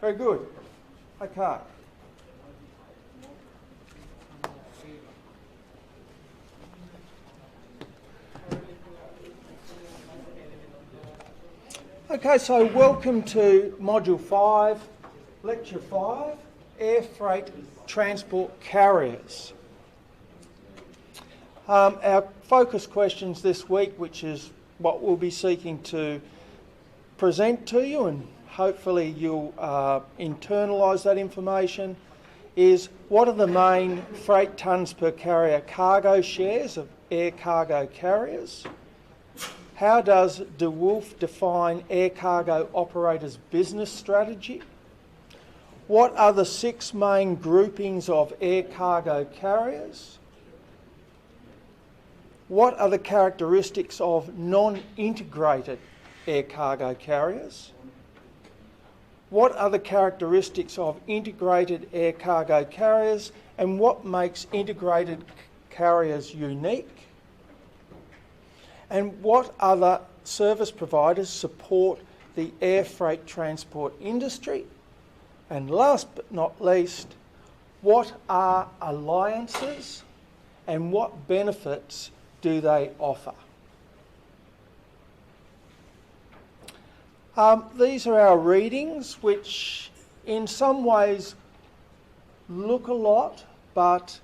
Very good. Okay. Okay, so welcome to Module 5, Lecture 5, Air Freight Transport Carriers. Our focus questions this week, which is what we'll be seeking to present to you, and hopefully you'll internalise that information, is what are the main freight tonnes per carrier cargo shares of air cargo carriers? How does De Wolfe define air cargo operators' business strategy? What are the 6 main groupings of air cargo carriers? What are the characteristics of non-integrated air cargo carriers? What are the characteristics of integrated air cargo carriers, and what makes integrated carriers unique? And what other service providers support the air freight transport industry? And last but not least, what are alliances and what benefits do they offer? These are our readings, which in some ways look a lot, but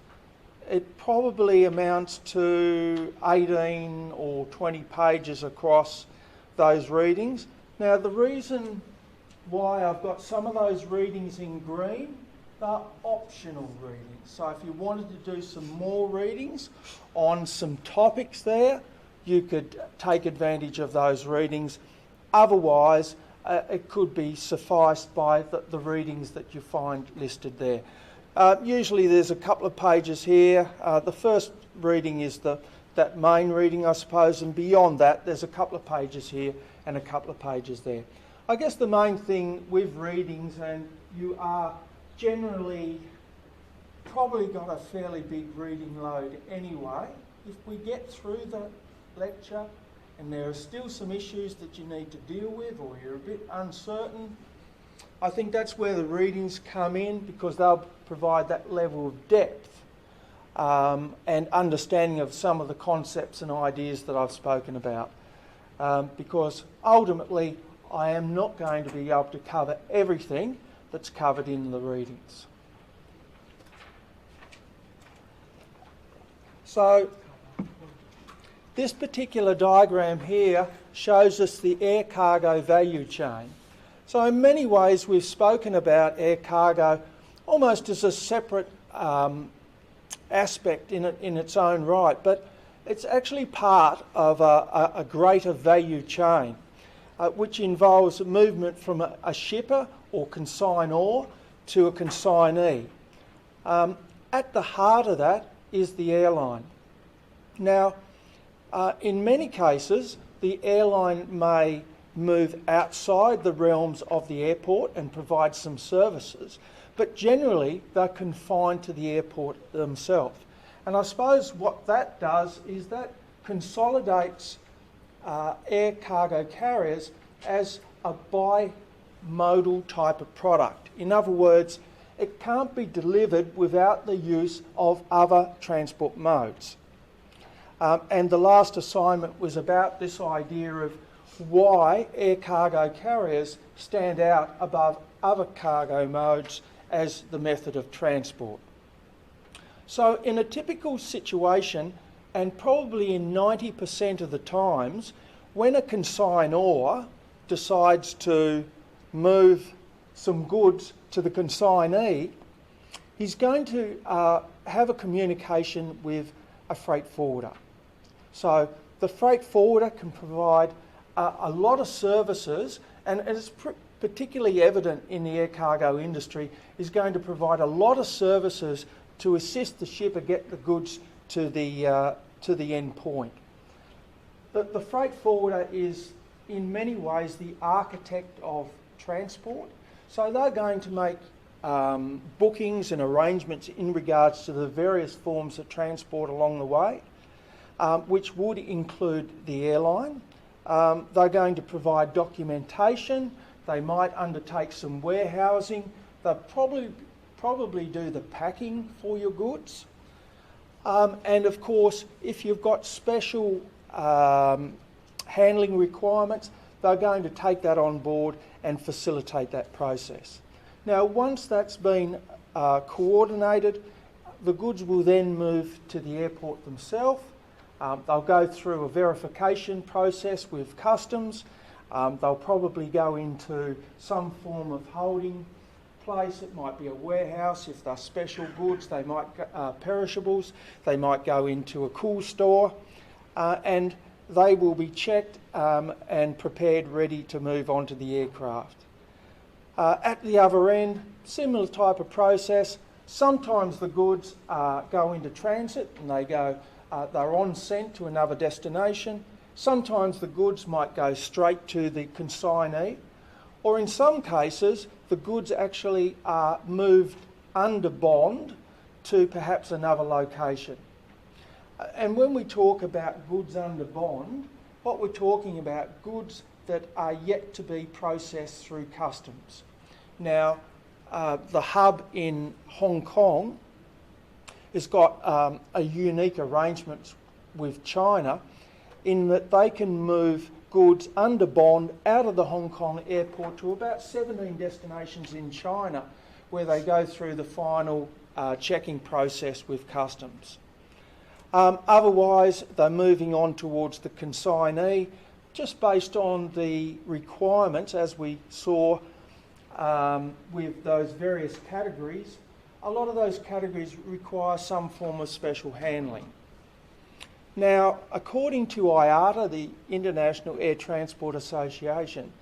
it probably amounts to 18 or 20 pages across those readings. Now, the reason why I've got some of those readings in green, they're optional readings. So if you wanted to do some more readings on some topics there, you could take advantage of those readings. Otherwise, it could be sufficed by the readings that you find listed there. Usually there's a couple of pages here. The first reading is that main reading, I suppose, and beyond that there's a couple of pages here and a couple of pages there. I guess the main thing with readings, and you are generally probably got a fairly big reading load anyway. If we get through the lecture and there are still some issues that you need to deal with, or you're a bit uncertain, I think that's where the readings come in, because they'll provide that level of depth and understanding of some of the concepts and ideas that I've spoken about. Because ultimately, I am not going to be able to cover everything that's covered in the readings. So, this particular diagram here shows us the air cargo value chain. So in many ways we've spoken about air cargo almost as a separate aspect in its own right, but it's actually part of a greater value chain, which involves movement from a shipper or consignor to a consignee. At the heart of that is the airline. Now, in many cases, the airline may move outside the realms of the airport and provide some services, but generally they're confined to the airport themselves. And I suppose what that does is that consolidates air cargo carriers as a bimodal type of product. In other words, it can't be delivered without the use of other transport modes. And the last assignment was about this idea of why air cargo carriers stand out above other cargo modes as the method of transport. So in a typical situation, and probably in 90% of the times, when a consignor decides to move some goods to the consignee, he's going to have a communication with a freight forwarder. So the freight forwarder can provide a lot of services, and it's particularly evident in the air cargo industry, is going to provide a lot of services to assist the shipper get the goods to the end point. The freight forwarder is in many ways the architect of transport, so they're going to make bookings and arrangements in regards to the various forms of transport along the way, which would include the airline. They're going to provide documentation They might undertake some warehousing. They'll probably do the packing for your goods. And of course, if you've got special handling requirements, they're going to take that on board and facilitate that process. Now, once that's been coordinated, the goods will then move to the airport themselves. They'll go through a verification process with customs. They'll probably go into some form of holding place. It might be a warehouse. If they're special goods, they might perishables. They might go into a cool store, and they will be checked and prepared, ready to move onto the aircraft. At the other end, similar type of process. Sometimes the goods go into transit and they're on sent to another destination. Sometimes the goods might go straight to the consignee, or in some cases the goods actually are moved under bond to perhaps another location. And when we talk about goods under bond, what we're talking about goods that are yet to be processed through customs. Now, the hub in Hong Kong has got a unique arrangement with China in that they can move goods under bond out of the Hong Kong airport to about 17 destinations in China, where they go through the final checking process with customs. Otherwise, they're moving on towards the consignee, just based on the requirements, as we saw with those various categories. A lot of those categories require some form of special handling. Now, according to IATA, the International Air Transport Association,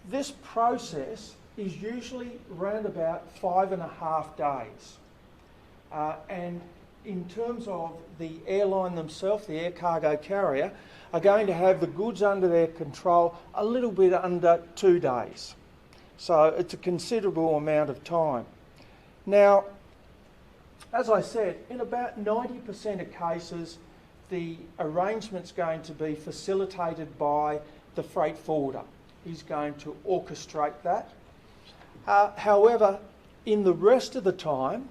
this process is usually around about 5.5 days. And in terms of the airline themselves, the air cargo carrier, are going to have the goods under their control a little bit under 2 days. So it's a considerable amount of time. Now, as I said, in about 90% of cases, the arrangement's going to be facilitated by the freight forwarder. He's going to orchestrate that. However, in the rest of the time,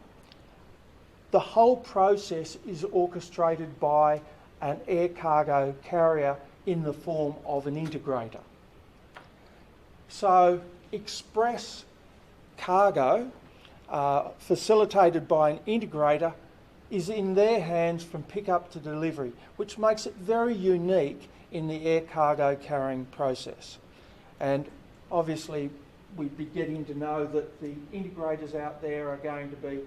the whole process is orchestrated by an air cargo carrier in the form of an integrator. So, express cargo facilitated by an integrator is in their hands from pickup to delivery, which makes it very unique in the air cargo carrying process. And obviously we'd be getting to know that the integrators out there are going to be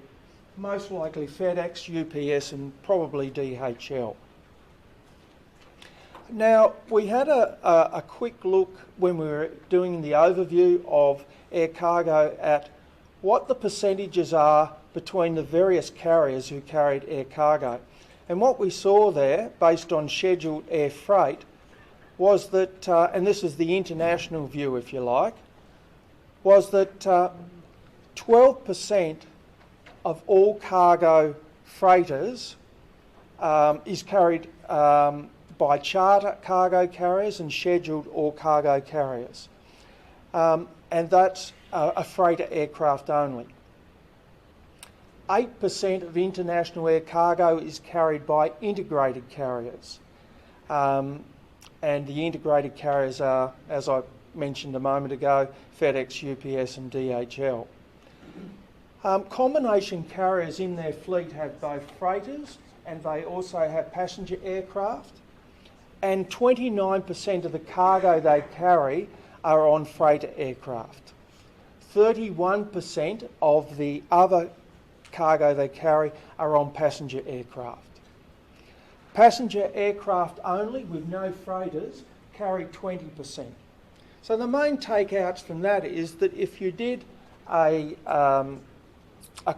most likely FedEx, UPS and probably DHL. Now, we had a quick look when we were doing the overview of air cargo at what the percentages are between the various carriers who carried air cargo. And what we saw there, based on scheduled air freight, was that, and this is the international view if you like, was that 12% of all cargo freighters is carried by charter cargo carriers and scheduled or cargo carriers. And that's a freighter aircraft only. 8% of international air cargo is carried by integrated carriers. And the integrated carriers are, as I mentioned a moment ago, FedEx, UPS and DHL. Combination carriers in their fleet have both freighters and they also have passenger aircraft. And 29% of the cargo they carry are on freighter aircraft. 31% of the other cargo they carry are on passenger aircraft. Passenger aircraft only, with no freighters, carry 20%. So the main takeouts from that is that if you did a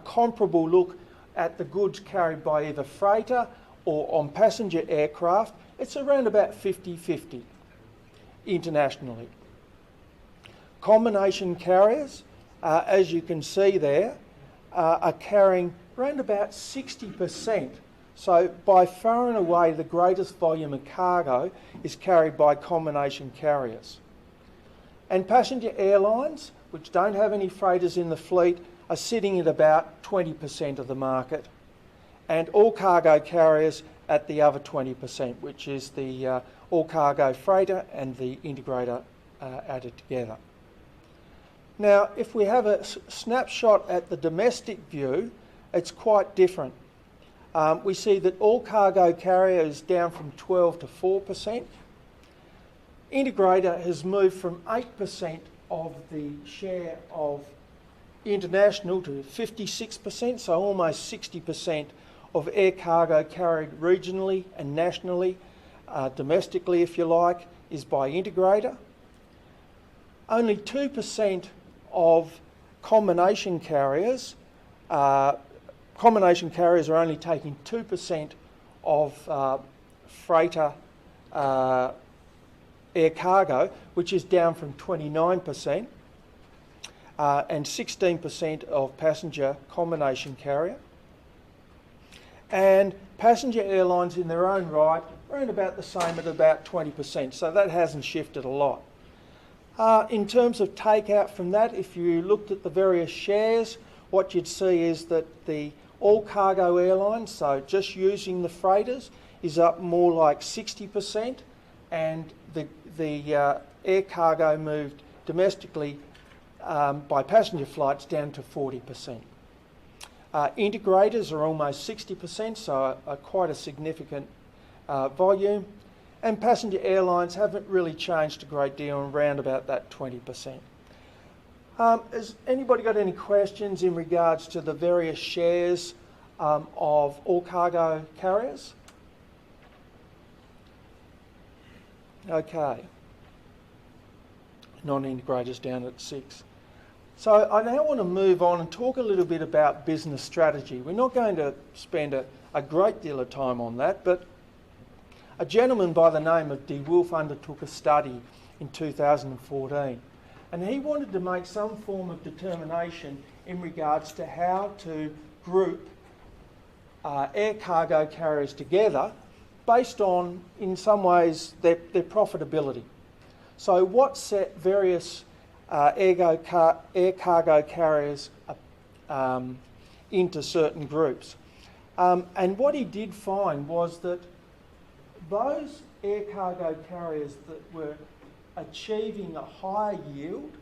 comparable look at the goods carried by either freighter or on passenger aircraft, it's around about 50-50 internationally. Combination carriers, as you can see there, are carrying around about 60%. So by far and away the greatest volume of cargo is carried by combination carriers. And passenger airlines, which don't have any freighters in the fleet, are sitting at about 20% of the market. And all cargo carriers at the other 20%, which is the all cargo freighter and the integrator added together. Now, if we have a snapshot at the domestic view, it's quite different. We see that all cargo carrier is down from 12 to 4%. Integrator has moved from 8% of the share of international to 56%, so almost 60% of air cargo carried regionally and nationally, domestically if you like, is by integrator. Only 2% of combination carriers are only taking 2% of freighter air cargo, which is down from 29%, and 16% of passenger combination carrier. And passenger airlines in their own right are in about the same at about 20%, so that hasn't shifted a lot. In terms of takeout from that, if you looked at the various shares, what you'd see is that the all cargo airlines, so just using the freighters, is up more like 60%, and the air cargo moved domestically by passenger flights down to 40%. Integrators are almost 60%, so quite a significant volume, and passenger airlines haven't really changed a great deal, around about that 20%. Has anybody got any questions in regards to the various shares of all cargo carriers? Okay. Non-integrators down at 6. So I now want to move on and talk a little bit about business strategy. We're not going to spend a great deal of time on that, but a gentleman by the name of De Wolf undertook a study in 2014, and he wanted to make some form of determination in regards to how to group air cargo carriers together based on, in some ways, their profitability. So what set various air cargo carriers into certain groups? And what he did find was that those air cargo carriers that were achieving a higher yield,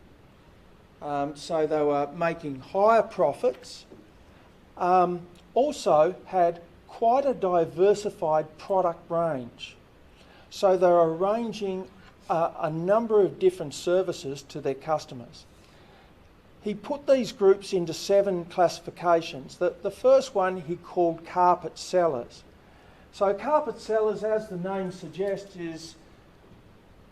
so they were making higher profits, also had quite a diversified product range. So they were arranging a number of different services to their customers. He put these groups into 7 classifications. The first one he called carpet sellers. So carpet sellers, as the name suggests, is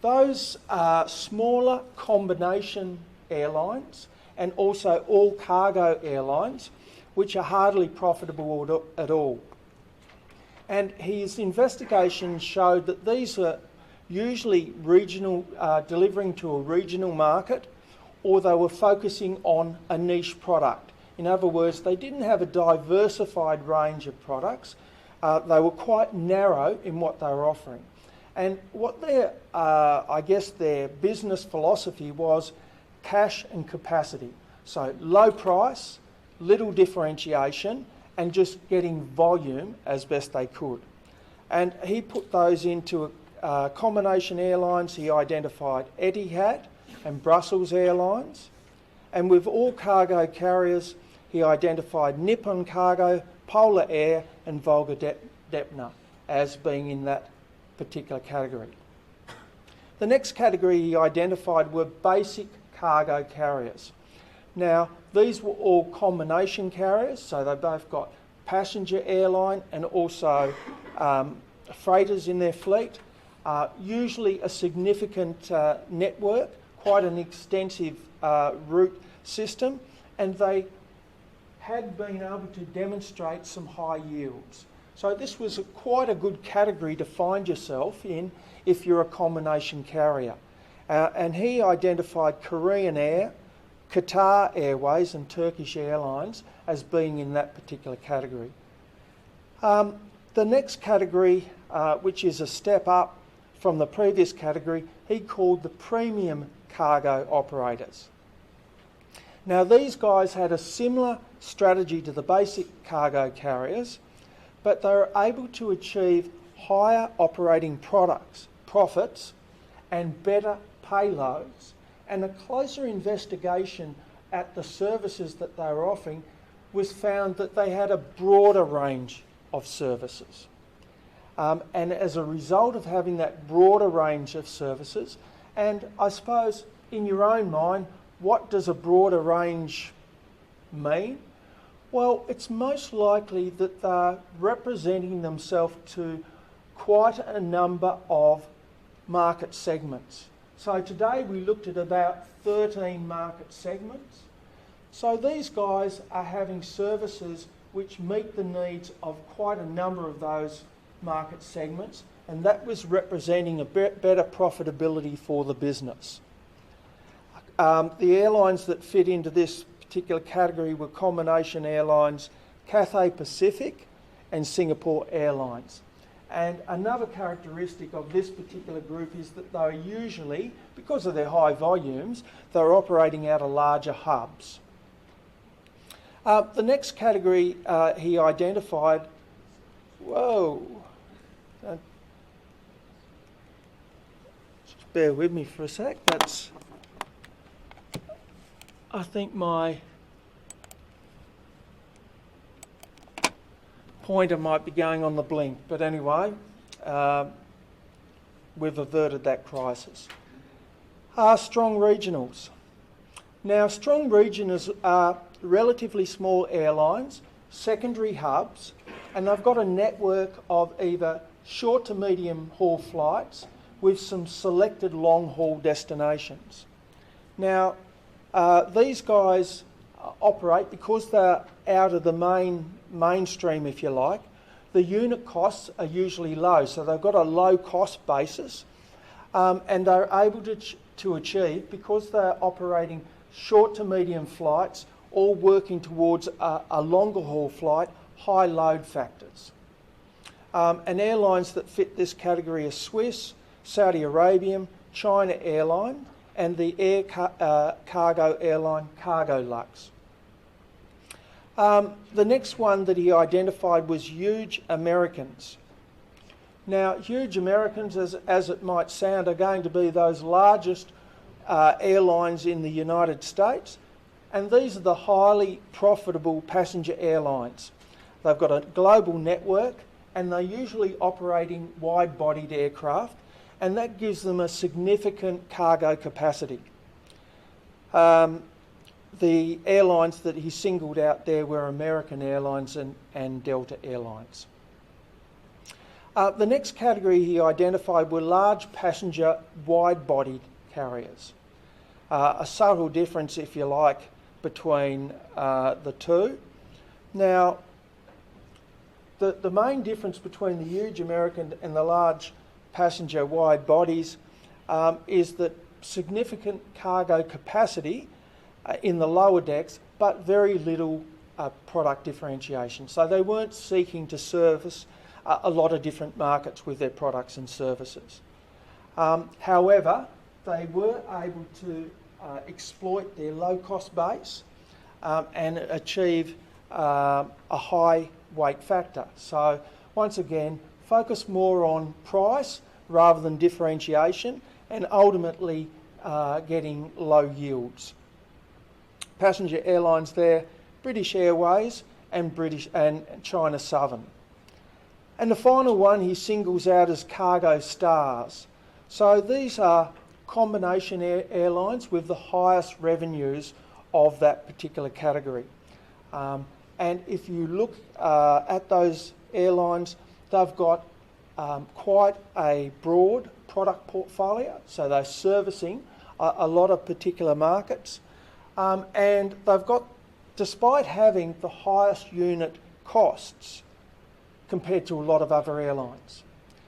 those smaller combination airlines and also all cargo airlines, which are hardly profitable at all. And his investigation showed that these are usually regional, delivering to a regional market, or they were focusing on a niche product. In other words, they didn't have a diversified range of products. They were quite narrow in what they were offering. And what their, I guess their business philosophy was cash and capacity. So low price, little differentiation, and just getting volume as best they could. And he put those into combination airlines. He identified Etihad and Brussels Airlines. And with all cargo carriers, he identified Nippon Cargo, Polar Air and Volga Depna as being in that particular category. The next category he identified were basic cargo carriers. Now, these were all combination carriers, so they both got passenger airline and also freighters in their fleet. Usually a significant network, quite an extensive route system, and they had been able to demonstrate some high yields. So this was quite a good category to find yourself in if you're a combination carrier. And he identified Korean Air, Qatar Airways and Turkish Airlines as being in that particular category. The next category, which is a step up from the previous category, he called the premium cargo operators. Now these guys had a similar strategy to the basic cargo carriers, but they were able to achieve higher operating profits and better payloads, and a closer investigation at the services that they were offering was found that they had a broader range of services. And as a result of having that broader range of services, and I suppose in your own mind, what does a broader range mean? Well, it's most likely that they're representing themselves to quite a number of market segments. So today we looked at about 13 market segments. So these guys are having services which meet the needs of quite a number of those market segments, and that was representing a better profitability for the business. The airlines that fit into this particular category were Combination Airlines, Cathay Pacific and Singapore Airlines. And another characteristic of this particular group is that they're usually, because of their high volumes, they're operating out of larger hubs. The next category he identified, just bear with me for a sec, I think my pointer might be going on the blink, but anyway, we've averted that crisis. Strong regionals. Now, strong regionals are relatively small airlines, secondary hubs, and they've got a network of either short to medium haul flights with some selected long haul destinations. Now, these guys operate, because they're out of the mainstream, if you like, the unit costs are usually low, so they've got a low cost basis, and they're able to achieve, because they're operating short to medium flights, all working towards a longer haul flight, high load factors. And airlines that fit this category are Swiss, Saudi Arabian, China Airline, and the air cargo airline Cargolux. The next one that he identified was Huge Americans. Now, Huge Americans, as it might sound, are going to be those largest airlines in the United States, and these are the highly profitable passenger airlines. They've got a global network, and they're usually operating wide-bodied aircraft, and that gives them a significant cargo capacity. The airlines that he singled out there were American Airlines and Delta Airlines. The next category he identified were large passenger wide-bodied carriers. A subtle difference, if you like, between the two. Now, the main difference between the Huge American and the large passenger wide bodies is that significant cargo capacity in the lower decks, but very little product differentiation. So they weren't seeking to service a lot of different markets with their products and services. However, they were able to exploit their low-cost base and achieve a high weight factor. So once again, focus more on price rather than differentiation, and ultimately getting low yields. Passenger airlines there, British Airways and China Southern. And the final one he singles out as Cargo Stars. So these are combination airlines with the highest revenues of that particular category. And if you look at those airlines, they've got quite a broad product portfolio, so they're servicing a lot of particular markets. And they've got, despite having the highest unit costs compared to a lot of other airlines.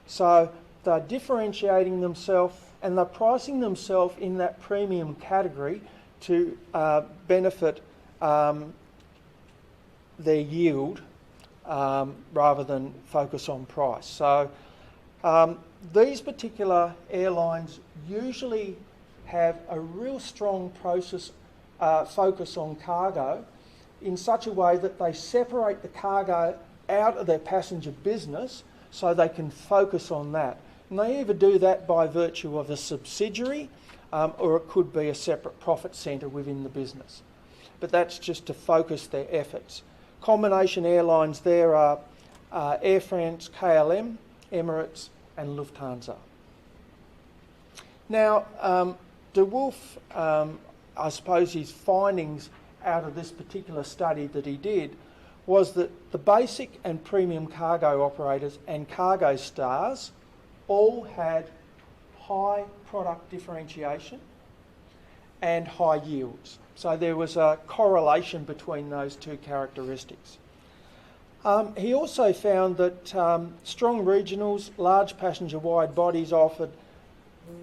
So they're differentiating themselves and they're pricing themselves in that premium category to benefit their yield rather than focus on price. So these particular airlines usually have a real strong focus on cargo in such a way that they separate the cargo out of their passenger business so they can focus on that. And they either do that by virtue of a subsidiary or it could be a separate profit centre within the business. But that's just to focus their efforts. Combination airlines there are Air France, KLM, Emirates and Lufthansa. Now, De Wolf, I suppose his findings out of this particular study that he did was that the basic and premium cargo operators and cargo stars all had high product differentiation and high yields. So there was a correlation between those two characteristics. He also found that strong regionals, large passenger wide bodies offered,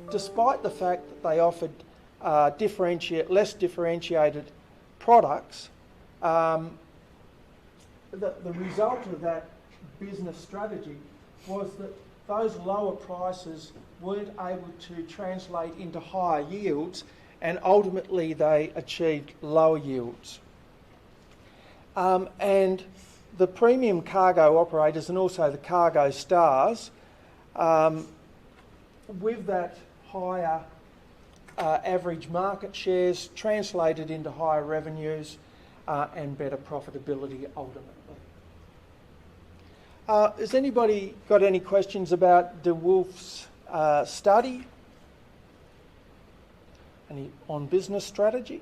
despite the fact that they offered less differentiated products, the result of that business strategy was that those lower prices weren't able to translate into higher yields, and ultimately they achieved lower yields. And the premium cargo operators and also the cargo stars, with that higher average market shares, translated into higher revenues and better profitability ultimately. Has anybody got any questions about De Wolf's study? Any on business strategy?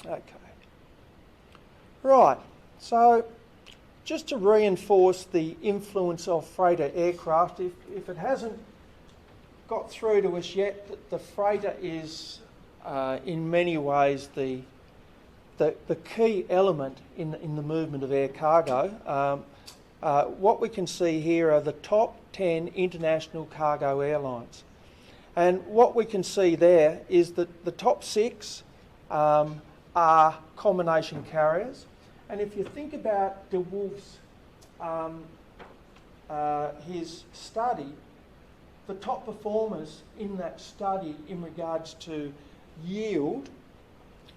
Okay. Right, so just to reinforce the influence of freighter aircraft, if it hasn't got through to us yet, the freighter is in many ways the key element in the movement of air cargo. What we can see here are the top 10 international cargo airlines. And what we can see there is that the top 6 are combination carriers. And if you think about De Wolf's his study, the top performers in that study in regards to yield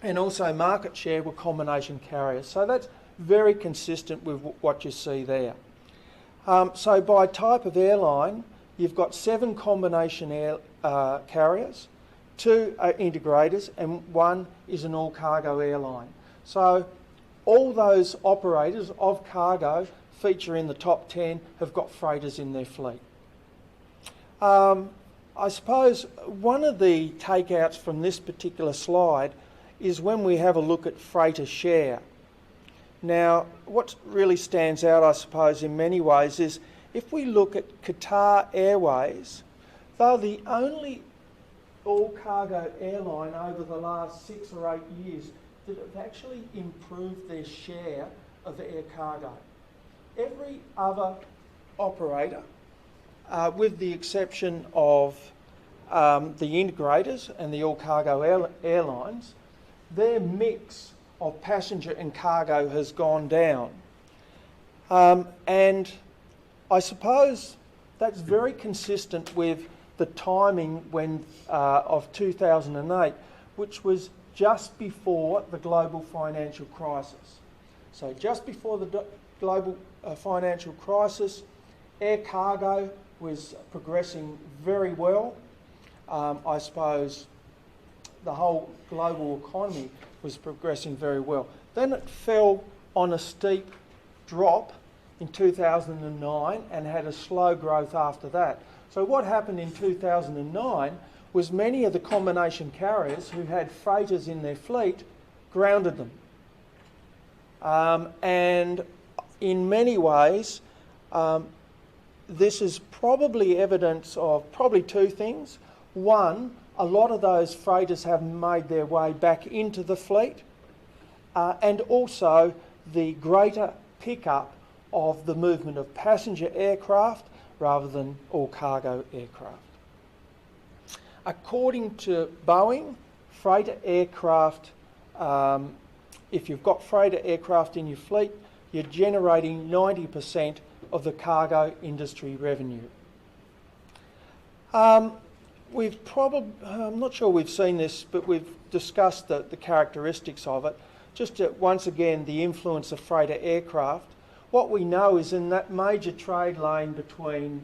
and also market share were combination carriers. So that's very consistent with what you see there. So by type of airline, you've got 7 combination carriers, 2 are integrators, and 1 is an all-cargo airline. So all those operators of cargo feature in the top 10 have got freighters in their fleet. I suppose one of the takeouts from this particular slide is when we have a look at freighter share. Now, what really stands out, I suppose, in many ways is if we look at Qatar Airways, they're the only all-cargo airline over the last 6 or 8 years that have actually improved their share of air cargo. Every other operator, with the exception of the integrators and the all-cargo airlines, their mix of passenger and cargo has gone down. And I suppose that's very consistent with the timing of 2008, which was just before the global financial crisis. So just before the global financial crisis, air cargo was progressing very well. I suppose the whole global economy was progressing very well. Then it fell on a steep drop in 2009 and had a slow growth after that. So what happened in 2009 was many of the combination carriers who had freighters in their fleet grounded them. And in many ways, this is probably evidence of probably 2 things. One, a lot of those freighters have made their way back into the fleet, and also the greater pickup of the movement of passenger aircraft rather than all cargo aircraft. According to Boeing, freighter aircraft, if you've got freighter aircraft in your fleet, you're generating 90% of the cargo industry revenue. we've probably, I'm not sure we've seen this, but we've discussed the characteristics of it. Just once again, the influence of freighter aircraft. What we know is in that major trade lane between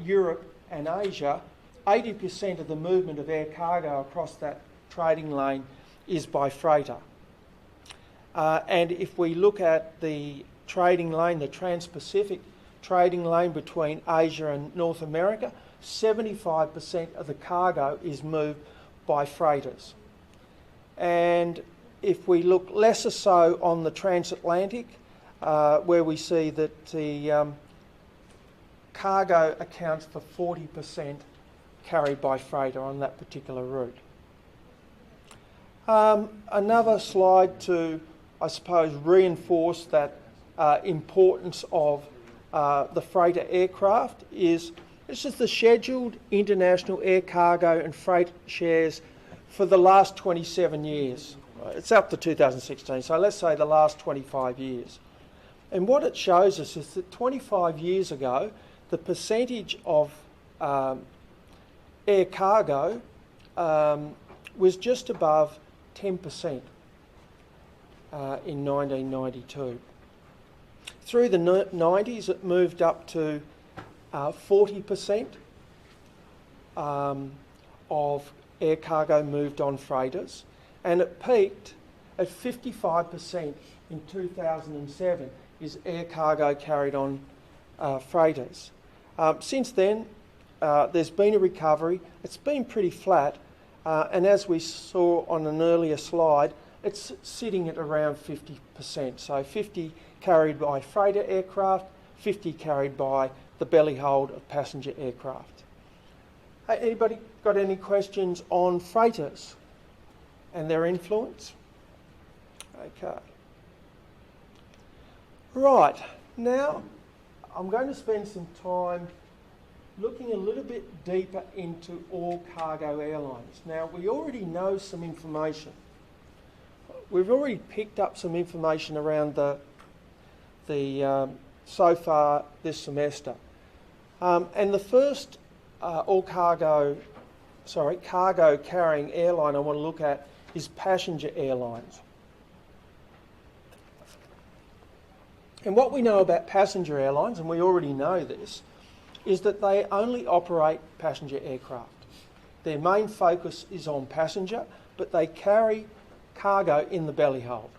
Europe and Asia, 80% of the movement of air cargo across that trading lane is by freighter. And if we look at the trading lane, the Trans-Pacific trading lane between Asia and North America, 75% of the cargo is moved by freighters. And if we look lesser so on the transatlantic, where we see that the cargo accounts for 40% carried by freighter on that particular route. Another slide to, I suppose, reinforce that importance of the freighter aircraft is this is the scheduled international air cargo and freight shares for the last 27 years. It's up to 2016, so let's say the last 25 years. And what it shows us is that 25 years ago, the percentage of air cargo was just above 10% in 1992. Through the 90s, it moved up to 40% of air cargo moved on freighters, and it peaked at 55% in 2007 is air cargo carried on freighters. Since then, there's been a recovery. It's been pretty flat, and as we saw on an earlier slide, it's sitting at around 50%. So 50 carried by freighter aircraft, 50 carried by the belly hold of passenger aircraft. Hey, anybody got any questions on freighters and their influence? Okay. Right, now I'm going to spend some time looking a little bit deeper into all cargo airlines. Now, we already know some information. We've already picked up some information around the so far this semester. And the first cargo carrying airline I want to look at is passenger airlines. And what we know about passenger airlines, and we already know this, is that they only operate passenger aircraft. Their main focus is on passenger, but they carry cargo in the belly hold.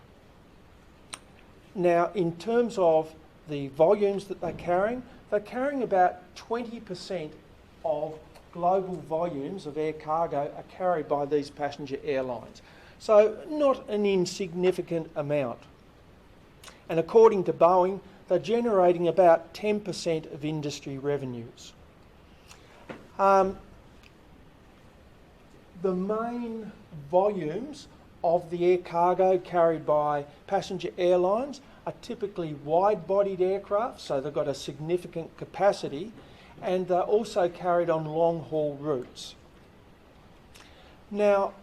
Now, in terms of the volumes that they're carrying about 20% of global volumes of air cargo are carried by these passenger airlines. So not an insignificant amount. And according to Boeing, they're generating about 10% of industry revenues. The main volumes of the air cargo carried by passenger airlines are typically wide-bodied aircraft, so they've got a significant capacity, and they're also carried on long-haul routes. Now,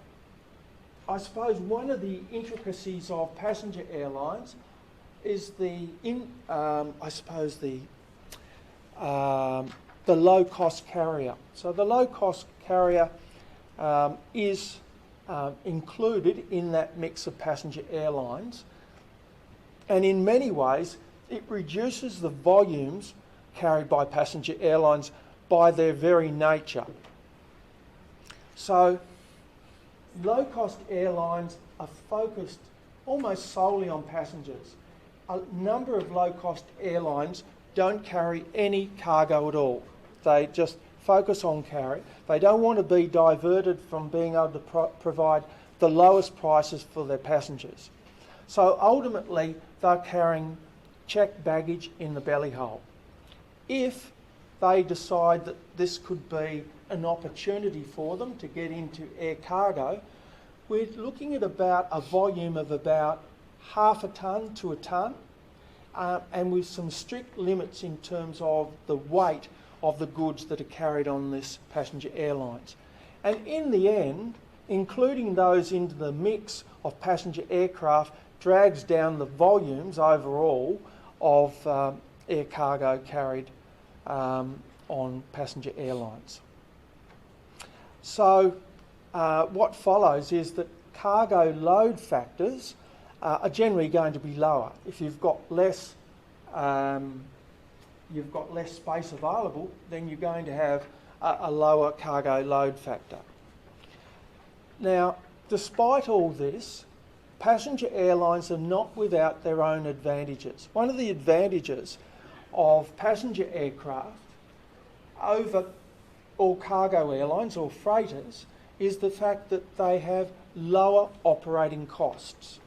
I suppose one of the intricacies of passenger airlines is the low-cost carrier. So the low-cost carrier is included in that mix of passenger airlines, and in many ways it reduces the volumes carried by passenger airlines by their very nature. So low-cost airlines are focused almost solely on passengers. A number of low-cost airlines don't carry any cargo at all. They just focus on carry. They don't want to be diverted from being able to provide the lowest prices for their passengers. So ultimately, they're carrying checked baggage in the belly hold. If they decide that this could be an opportunity for them to get into air cargo, we're looking at about a volume of about half a tonne to a tonne, and with some strict limits in terms of the weight of the goods that are carried on this passenger airlines. And in the end, including those into the mix of passenger aircraft drags down the volumes overall of air cargo carried on passenger airlines. So what follows is that cargo load factors are generally going to be lower. If you've got less space available, then you're going to have a lower cargo load factor. Now, despite all this, passenger airlines are not without their own advantages. One of the advantages of passenger aircraft over all cargo airlines or freighters is the fact that they have lower operating costs.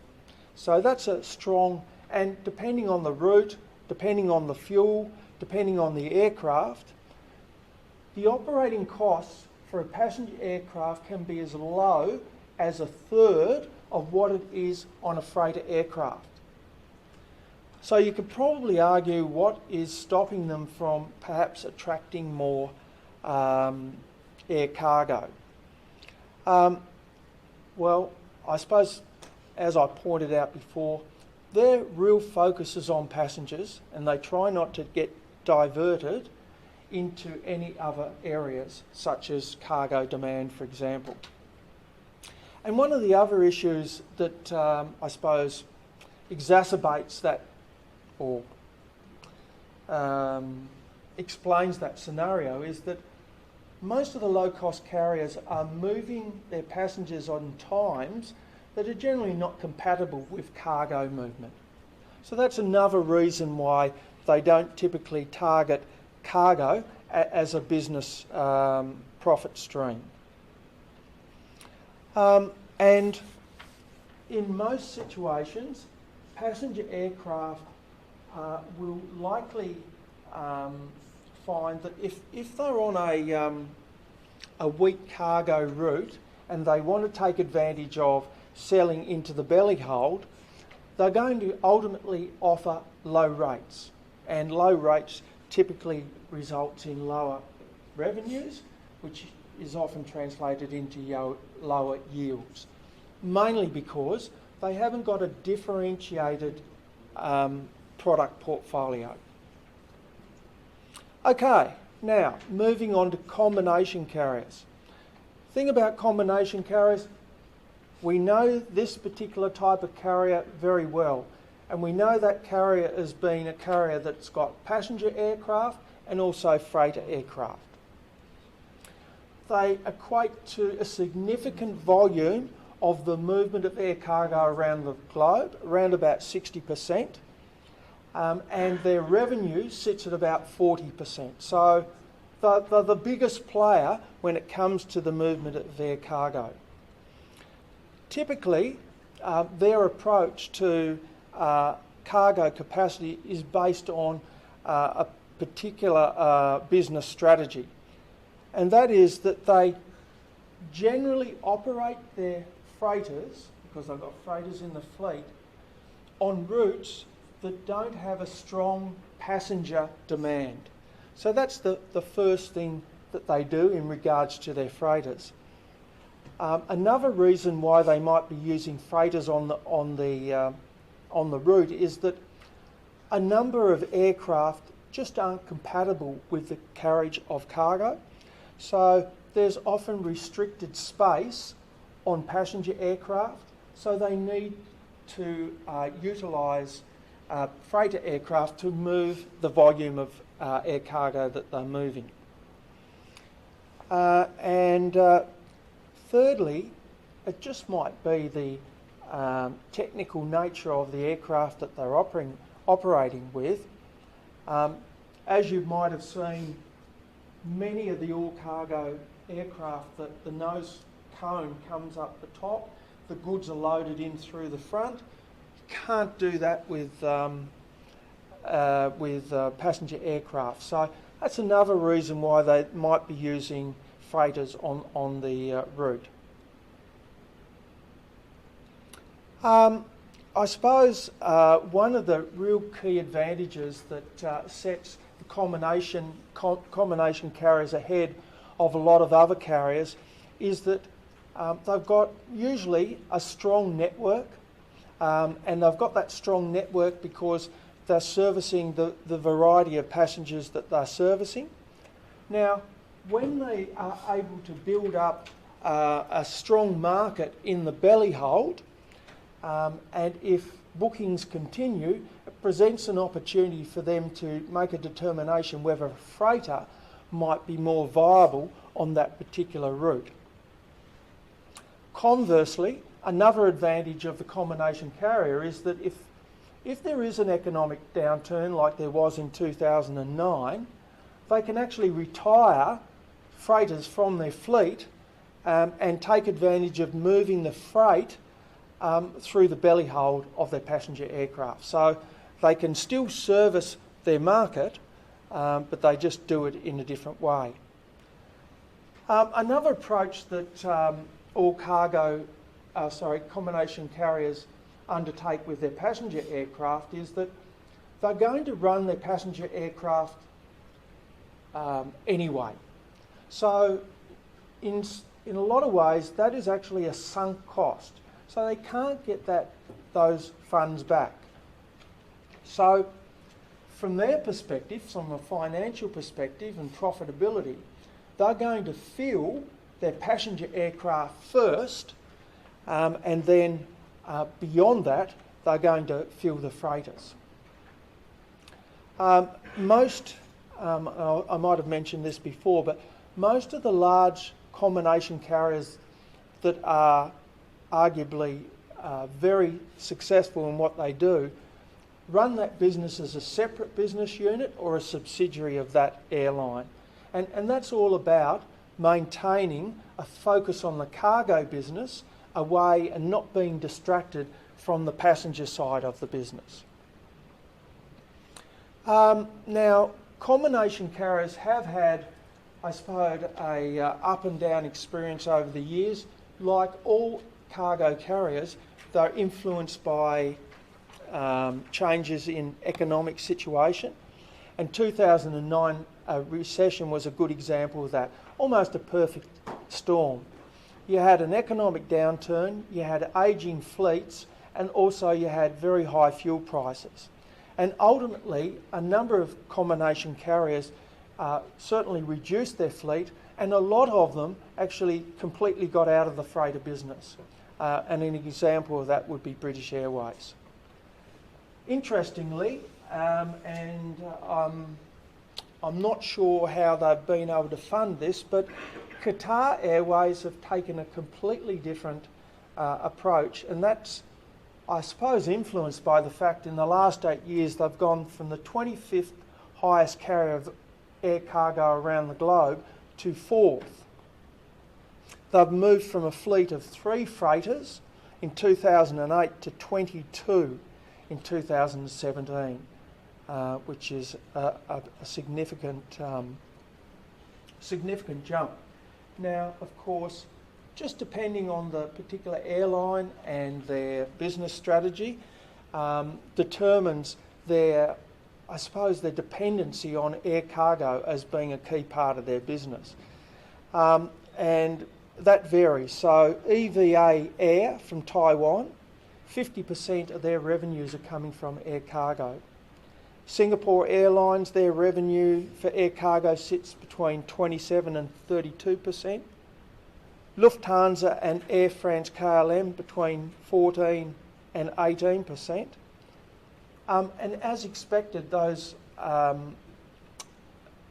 So that's a strong, and depending on the route, depending on the fuel, depending on the aircraft, the operating costs for a passenger aircraft can be as low as a third of what it is on a freighter aircraft. So you could probably argue what is stopping them from perhaps attracting more air cargo. Well, I suppose, as I pointed out before, their real focus is on passengers, and they try not to get diverted into any other areas, such as cargo demand, for example. And one of the other issues that I suppose exacerbates that or explains that scenario is that most of the low-cost carriers are moving their passengers on times that are generally not compatible with cargo movement. So that's another reason why they don't typically target cargo as a business profit stream. And in most situations, passenger aircraft will likely find that if they're on a weak cargo route and they want to take advantage of selling into the belly hold, they're going to ultimately offer low rates, and low rates typically results in lower revenues, which is often translated into lower yields, mainly because they haven't got a differentiated product portfolio. Okay, now moving on to combination carriers. Thing about combination carriers, we know this particular type of carrier very well, and we know that carrier as being a carrier that's got passenger aircraft and also freighter aircraft. They equate to a significant volume of the movement of air cargo around the globe, around about 60%, and their revenue sits at about 40%. So they're the biggest player when it comes to the movement of air cargo. Typically, their approach to cargo capacity is based on a particular business strategy, and that is that they generally operate their freighters, because they've got freighters in the fleet, on routes that don't have a strong passenger demand. So that's the first thing that they do in regards to their freighters. Another reason why they might be using freighters on the route is that a number of aircraft just aren't compatible with the carriage of cargo. So there's often restricted space on passenger aircraft, so they need to utilise freighter aircraft to move the volume of air cargo that they're moving. Thirdly, it just might be the technical nature of the aircraft that they're operating with. As you might have seen, many of the all-cargo aircraft, the nose cone comes up the top, the goods are loaded in through the front. You can't do that with passenger aircraft. So that's another reason why they might be using freighters on the route. I suppose one of the real key advantages that sets the combination carriers ahead of a lot of other carriers is that they've got usually a strong network, and they've got that strong network because they're servicing the variety of passengers that they're servicing. Now, when they are able to build up a strong market in the belly hold, and if bookings continue, it presents an opportunity for them to make a determination whether a freighter might be more viable on that particular route. Conversely, another advantage of the combination carrier is that if there is an economic downturn like there was in 2009, they can actually retire freighters from their fleet and take advantage of moving the freight through the belly hold of their passenger aircraft. So they can still service their market, but they just do it in a different way. Another approach that all combination carriers undertake with their passenger aircraft is that they're going to run their passenger aircraft anyway. So in a lot of ways, that is actually a sunk cost. So they can't get those funds back. So from their perspective, from a financial perspective and profitability, they're going to fill their passenger aircraft first, and then beyond that, they're going to fill the freighters. I might have mentioned this before, but most of the large combination carriers that are arguably very successful in what they do run that business as a separate business unit or a subsidiary of that airline. And that's all about maintaining a focus on the cargo business away and not being distracted from the passenger side of the business. Now, combination carriers have had, I suppose, a up and down experience over the years. Like all cargo carriers, they're influenced by changes in economic situation. And 2009 recession was a good example of that, almost a perfect storm. You had an economic downturn, you had ageing fleets, and also you had very high fuel prices. And ultimately, a number of combination carriers certainly reduced their fleet, and a lot of them actually completely got out of the freighter business. And an example of that would be British Airways. Interestingly, I'm not sure how they've been able to fund this, but Qatar Airways have taken a completely different approach, and that's, I suppose, influenced by the fact in the last 8 years they've gone from the 25th highest carrier of air cargo around the globe to 4th. They've moved from a fleet of 3 freighters in 2008 to 22 in 2017, which is a significant jump. Now, of course, just depending on the particular airline and their business strategy, determines their dependency on air cargo as being a key part of their business. And that varies. So EVA Air from Taiwan, 50% of their revenues are coming from air cargo. Singapore Airlines, their revenue for air cargo sits between 27 and 32%. Lufthansa and Air France KLM between 14 and 18%. And as expected, those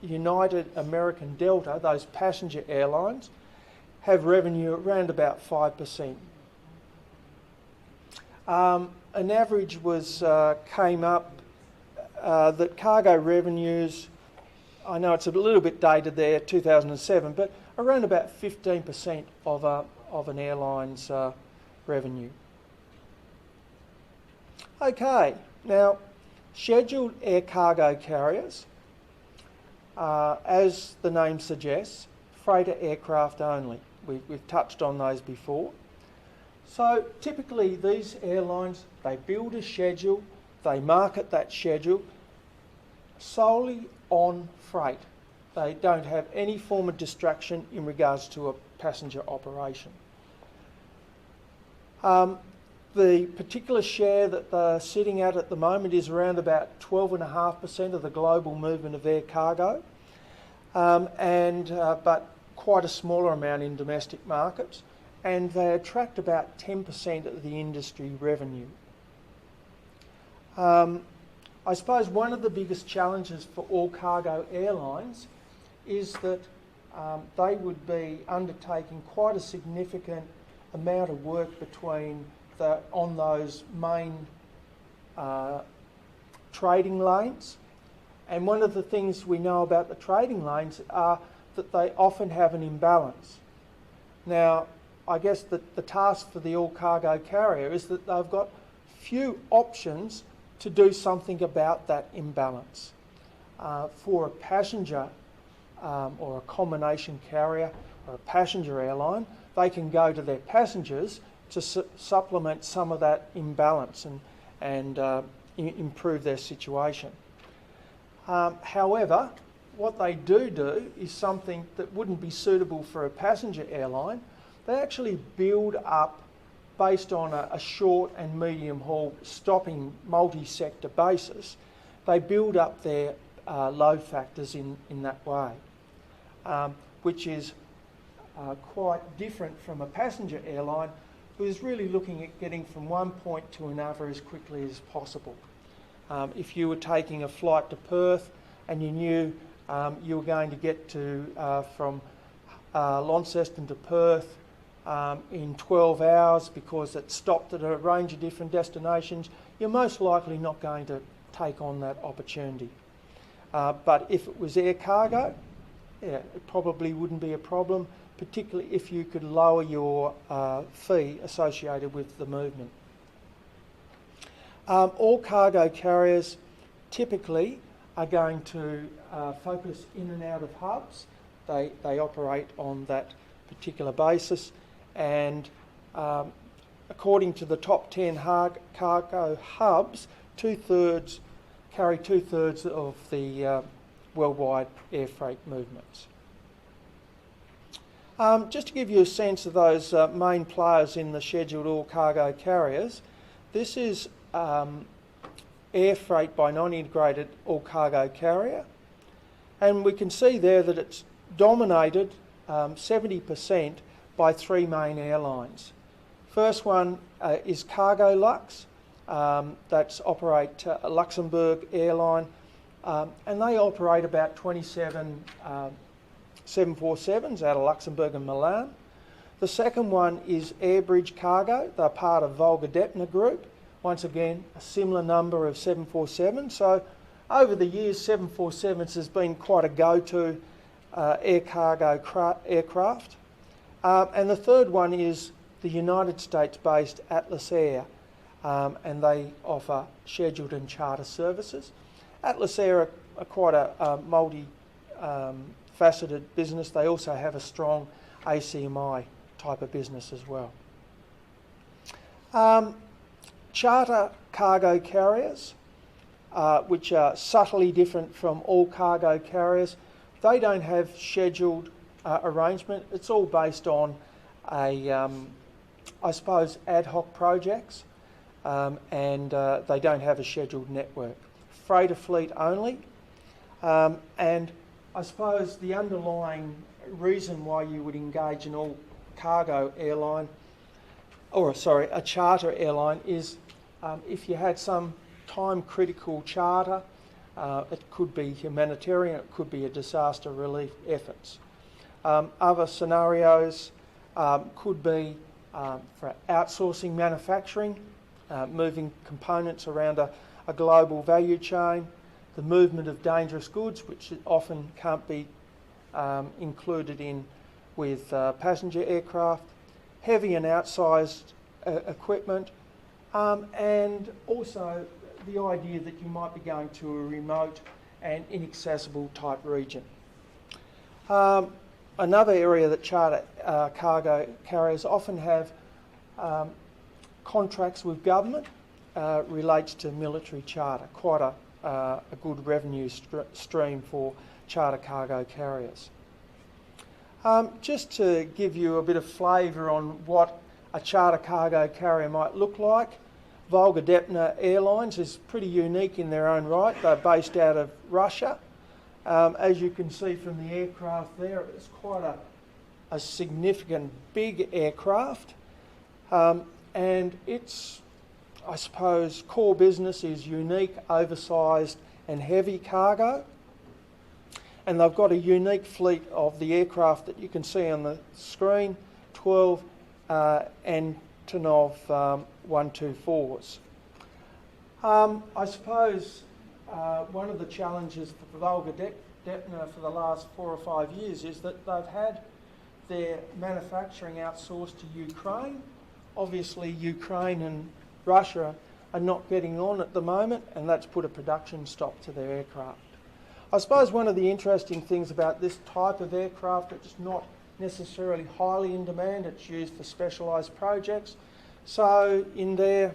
United American Delta, those passenger airlines, have revenue around about 5%. An average came up that cargo revenues, I know it's a little bit dated there, 2007, but around about 15% of an airline's revenue. Okay, now scheduled air cargo carriers, as the name suggests, freighter aircraft only. We've touched on those before. So typically these airlines, they build a schedule, they market that schedule solely on freight. They don't have any form of distraction in regards to a passenger operation. The particular share that they're sitting at the moment is around about 12.5% of the global movement of air cargo. but quite a smaller amount in domestic markets, and they attract about 10% of the industry revenue. I suppose one of the biggest challenges for all cargo airlines is that they would be undertaking quite a significant amount of work on those main trading lanes. And one of the things we know about the trading lanes are that they often have an imbalance. Now, I guess that the task for the all cargo carrier is that they've got few options to do something about that imbalance. For a passenger or a combination carrier or a passenger airline, they can go to their passengers to supplement some of that imbalance and improve their situation. However, what they do is something that wouldn't be suitable for a passenger airline. They actually build up, based on a short and medium haul stopping multi-sector basis, they build up their load factors in that way, which is quite different from a passenger airline who is really looking at getting from one point to another as quickly as possible. If you were taking a flight to Perth and you knew you were going to get from Launceston to Perth in 12 hours because it stopped at a range of different destinations, you're most likely not going to take on that opportunity. But if it was air cargo, yeah, it probably wouldn't be a problem, particularly if you could lower your fee associated with the movement. All cargo carriers typically are going to focus in and out of hubs. They operate on that particular basis, and according to the top 10 cargo hubs, carry two-thirds of the worldwide air freight movements. Just to give you a sense of those main players in the scheduled all cargo carriers, this is air freight by non-integrated all cargo carrier, and we can see there that it's dominated 70% by three main airlines. First one is Cargo Lux, that's operate a Luxembourg airline, and they operate about 27 747s out of Luxembourg and Milan. The second one is Airbridge Cargo. They're part of Volga-Deptner Group. Once again, a similar number of 747s. So over the years, 747s has been quite a go-to air cargo aircraft. And the third one is the United States-based Atlas Air, and they offer scheduled and charter services. Atlas Air are quite a multi-faceted business. They also have a strong ACMI type of business as well. Charter cargo carriers, which are subtly different from all cargo carriers, they don't have scheduled arrangement. It's all based on I suppose, ad hoc projects, and they don't have a scheduled network. Freighter fleet only, and I suppose the underlying reason why you would engage an all cargo airline, a charter airline, is if you had some time critical charter. It could be humanitarian, it could be a disaster relief efforts. Other scenarios could be for outsourcing manufacturing, moving components around a global value chain, the movement of dangerous goods, which often can't be included in with passenger aircraft, heavy and outsized equipment, and also the idea that you might be going to a remote and inaccessible type region. Another area that charter cargo carriers often have contracts with government relates to military charter, quite a good revenue stream for charter cargo carriers. Just to give you a bit of flavour on what a charter cargo carrier might look like, Volga-Deptner Airlines is pretty unique in their own right. They're based out of Russia, As you can see from the aircraft there, it's quite a significant big aircraft, and its, I suppose, core business is unique, oversized and heavy cargo. And they've got a unique fleet of the aircraft that you can see on the screen, 12 Antonov 124s. I suppose one of the challenges for Volga Depner for the last 4 or 5 years is that they've had their manufacturing outsourced to Ukraine. Obviously, Ukraine and Russia are not getting on at the moment, and that's put a production stop to their aircraft. I suppose one of the interesting things about this type of aircraft, it's not necessarily highly in demand, it's used for specialised projects. So in their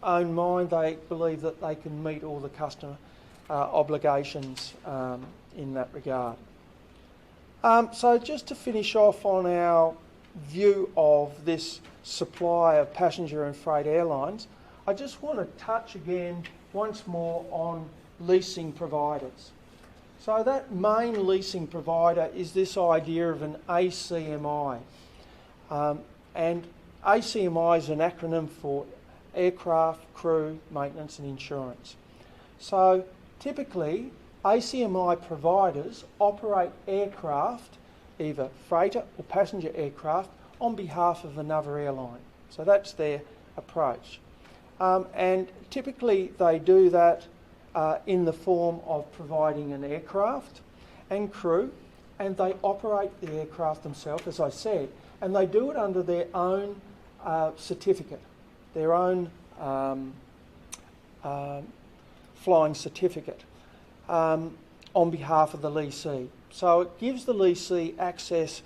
own mind, they believe that they can meet all the customer obligations in that regard. So just to finish off on our view of this supply of passenger and freight airlines, I just want to touch again once more on leasing providers. So that main leasing provider is this idea of an ACMI. And ACMI is an acronym for Aircraft, Crew, Maintenance and Insurance. So typically, ACMI providers operate aircraft, either freighter or passenger aircraft, on behalf of another airline. So that's their approach. And typically they do that in the form of providing an aircraft and crew, and they operate the aircraft themselves, as I said, and they do it under their own certificate, their own flying certificate on behalf of the lessee. So it gives the lessee access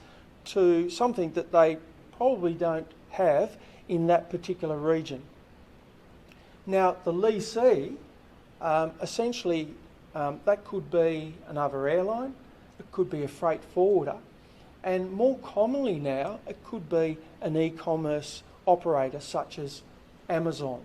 to something that they probably don't have in that particular region. Now, the lessee, essentially, that could be another airline, it could be a freight forwarder, and more commonly now, it could be an e-commerce operator such as Amazon.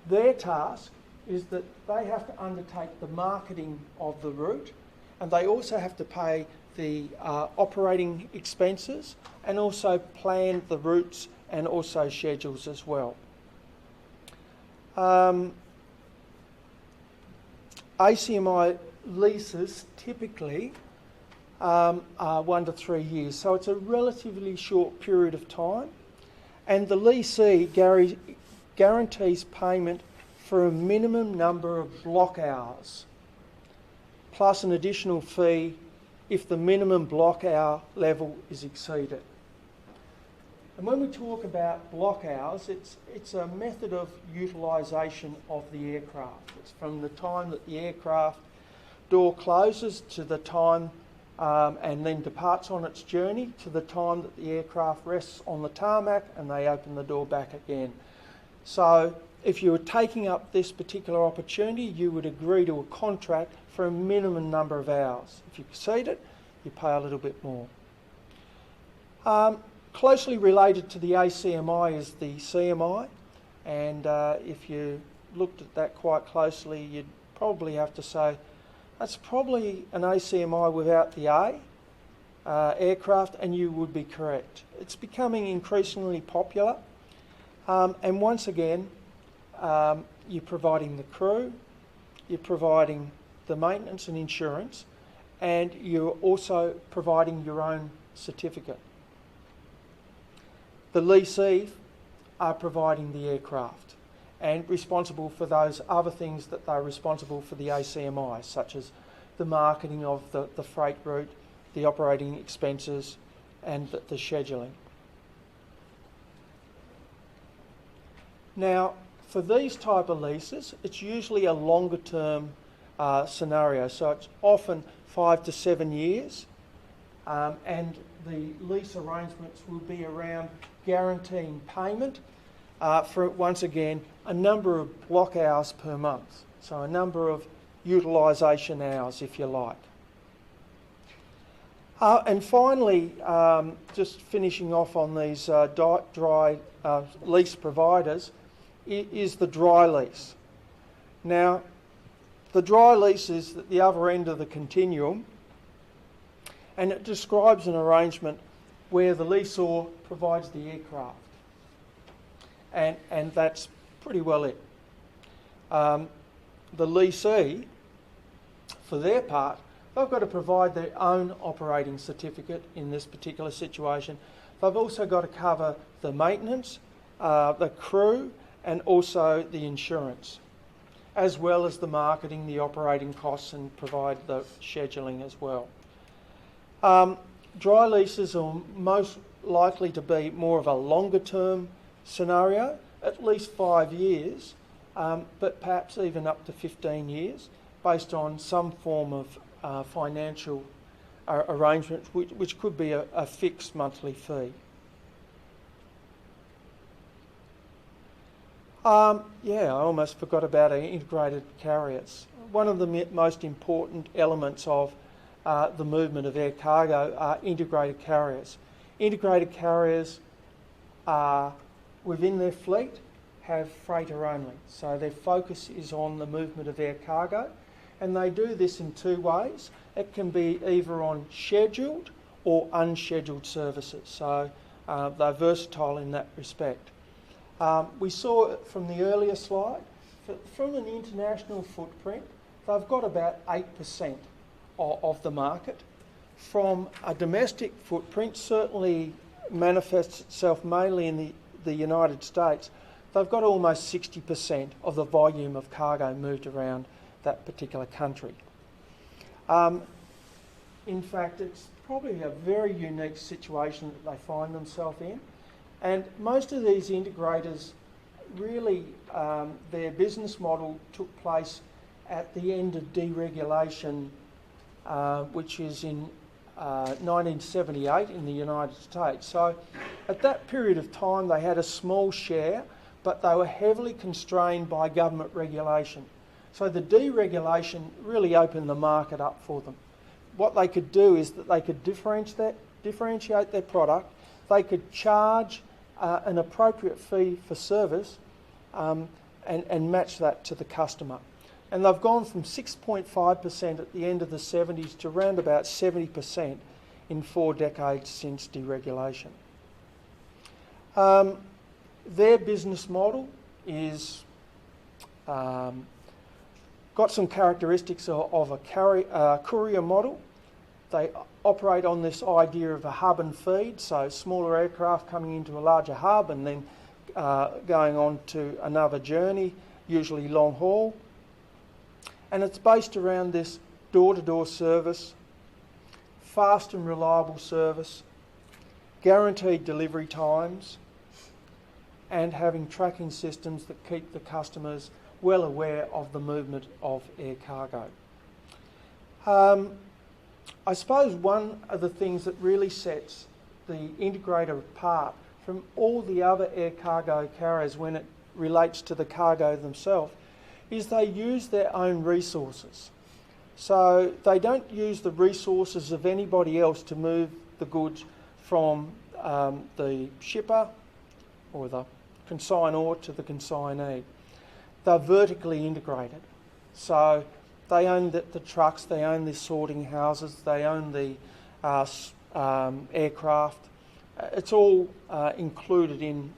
Their task is that they have to undertake the marketing of the route, and they also have to pay the operating expenses and also plan the routes and also schedules as well. ACMI leases typically are 1 to 3 years, so it's a relatively short period of time, and the lessee guarantees payment for a minimum number of block hours, plus an additional fee if the minimum block hour level is exceeded. And when we talk about block hours, it's a method of utilisation of the aircraft. It's from the time that the aircraft door closes to the time and then departs on its journey to the time that the aircraft rests on the tarmac and they open the door back again. So if you were taking up this particular opportunity, you would agree to a contract for a minimum number of hours. If you exceed it, you pay a little bit more. Closely related to the ACMI is the CMI, and if you looked at that quite closely, you'd probably have to say that's probably an ACMI without the A, aircraft, and you would be correct. It's becoming increasingly popular, and once again, you're providing the crew, you're providing the maintenance and insurance, and you're also providing your own certificate. The lessee are providing the aircraft and responsible for those other things that they're responsible for the ACMI, such as the marketing of the freight route, the operating expenses and the scheduling. Now, for these type of leases, it's usually a longer term scenario, so it's often 5 to 7 years, and the lease arrangements will be around guaranteeing payment for, once again, a number of block hours per month, so a number of utilisation hours, if you like. And finally, just finishing off on these dry lease providers, is the dry lease. Now, The dry lease is at the other end of the continuum, and it describes an arrangement where the lessor provides the aircraft. And that's pretty well it. The lessee, for their part, they've got to provide their own operating certificate in this particular situation. They've also got to cover the maintenance, the crew, and also the insurance, as well as the marketing, the operating costs, and provide the scheduling as well. Dry leases are most likely to be more of a longer term scenario, at least 5 years, but perhaps even up to 15 years, based on some form of financial arrangement, which could be a fixed monthly fee. I almost forgot about our integrated carriers. One of the most important elements of the movement of air cargo are integrated carriers. Integrated carriers are, within their fleet, have freighter only. So their focus is on the movement of air cargo, and they do this in two ways. It can be either on scheduled or unscheduled services. So they're versatile in that respect. We saw it from the earlier slide. From an international footprint, they've got about 8% of the market. From a domestic footprint, certainly manifests itself mainly in the United States. They've got almost 60% of the volume of cargo moved around that particular country. In fact, it's probably a very unique situation that they find themselves in. And most of these integrators, really, their business model took place at the end of deregulation, which is in 1978 in the United States. So at that period of time, they had a small share, but they were heavily constrained by government regulation. So the deregulation really opened the market up for them. What they could do is that they could differentiate their product, they could charge an appropriate fee for service and match that to the customer. And they've gone from 6.5% at the end of the 70s to around about 70% in 4 decades since deregulation. Their business model is got some characteristics of a courier model. They operate on this idea of a hub and feed, so smaller aircraft coming into a larger hub and then going on to another journey, usually long haul. And it's based around this door-to-door service, fast and reliable service, guaranteed delivery times, and having tracking systems that keep the customers well aware of the movement of air cargo. I suppose one of the things that really sets the integrator apart from all the other air cargo carriers when it relates to the cargo themselves is they use their own resources. So they don't use the resources of anybody else to move the goods from the shipper or the consignor to the consignee. They're vertically integrated. So they own the trucks, they own the sorting houses, they own the aircraft. It's all included in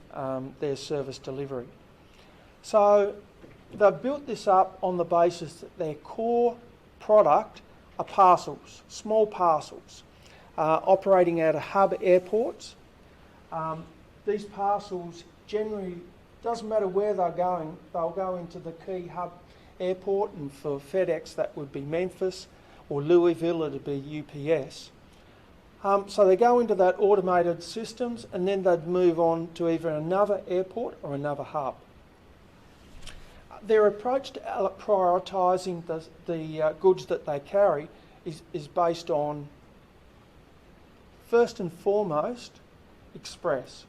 their service delivery. So they've built this up on the basis that their core product are parcels, small parcels, operating out of hub airports. These parcels generally, doesn't matter where they're going, they'll go into the key hub airport, and for FedEx that would be Memphis, or Louisville it would be UPS. So they go into that automated systems and then they'd move on to either another airport or another hub. Their approach to prioritising the goods that they carry is based on, first and foremost, express.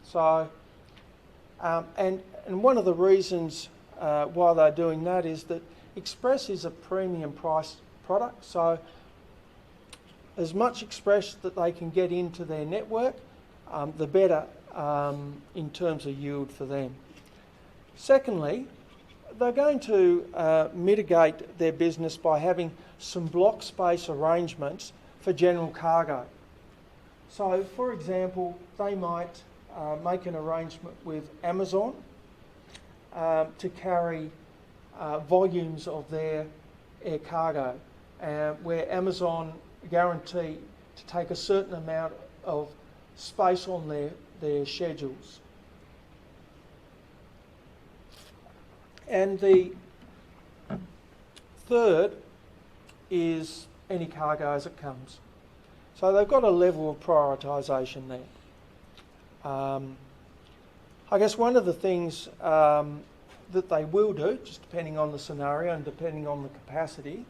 So, and one of the reasons why they're doing that is that express is a premium priced product. So as much express that they can get into their network, the better in terms of yield for them. Secondly, they're going to mitigate their business by having some block space arrangements for general cargo. So, for example, they might make an arrangement with Amazon to carry volumes of their air cargo, where Amazon guarantee to take a certain amount of space on their schedules. And the third is any cargo as it comes. So they've got a level of prioritisation there. I guess one of the things that they will do, just depending on the scenario and depending on the capacity,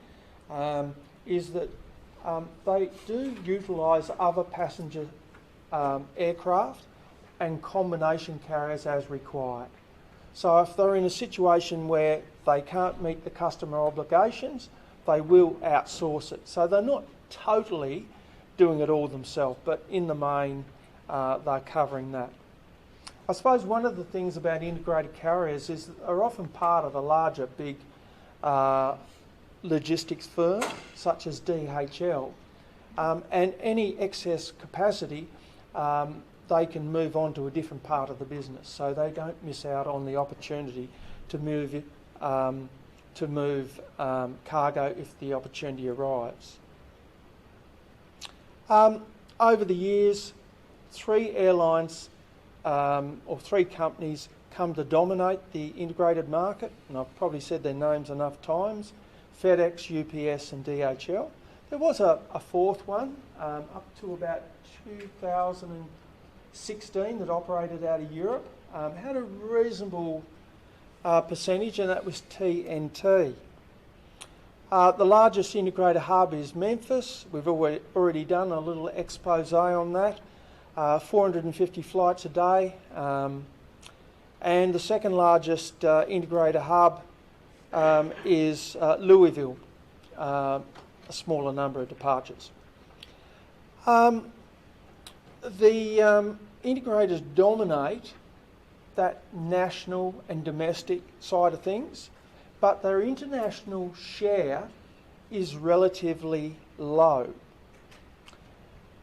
is that they do utilise other passenger aircraft and combination carriers as required. So if they're in a situation where they can't meet the customer obligations, they will outsource it. So they're not totally doing it all themselves, but in the main, they're covering that. I suppose one of the things about integrated carriers is that they're often part of a larger, big logistics firm, such as DHL, and any excess capacity, they can move on to a different part of the business, so they don't miss out on the opportunity to move cargo if the opportunity arrives. Over the years, three airlines or three companies come to dominate the integrated market, and I've probably said their names enough times: FedEx, UPS and DHL. There was a fourth one up to about 2016 that operated out of Europe, had a reasonable percentage, and that was TNT. The largest integrated hub is Memphis. We've already done a little expose on that. 450 flights a day. And the second largest integrated hub is Louisville, a smaller number of departures. The integrators dominate that national and domestic side of things, but their international share is relatively low.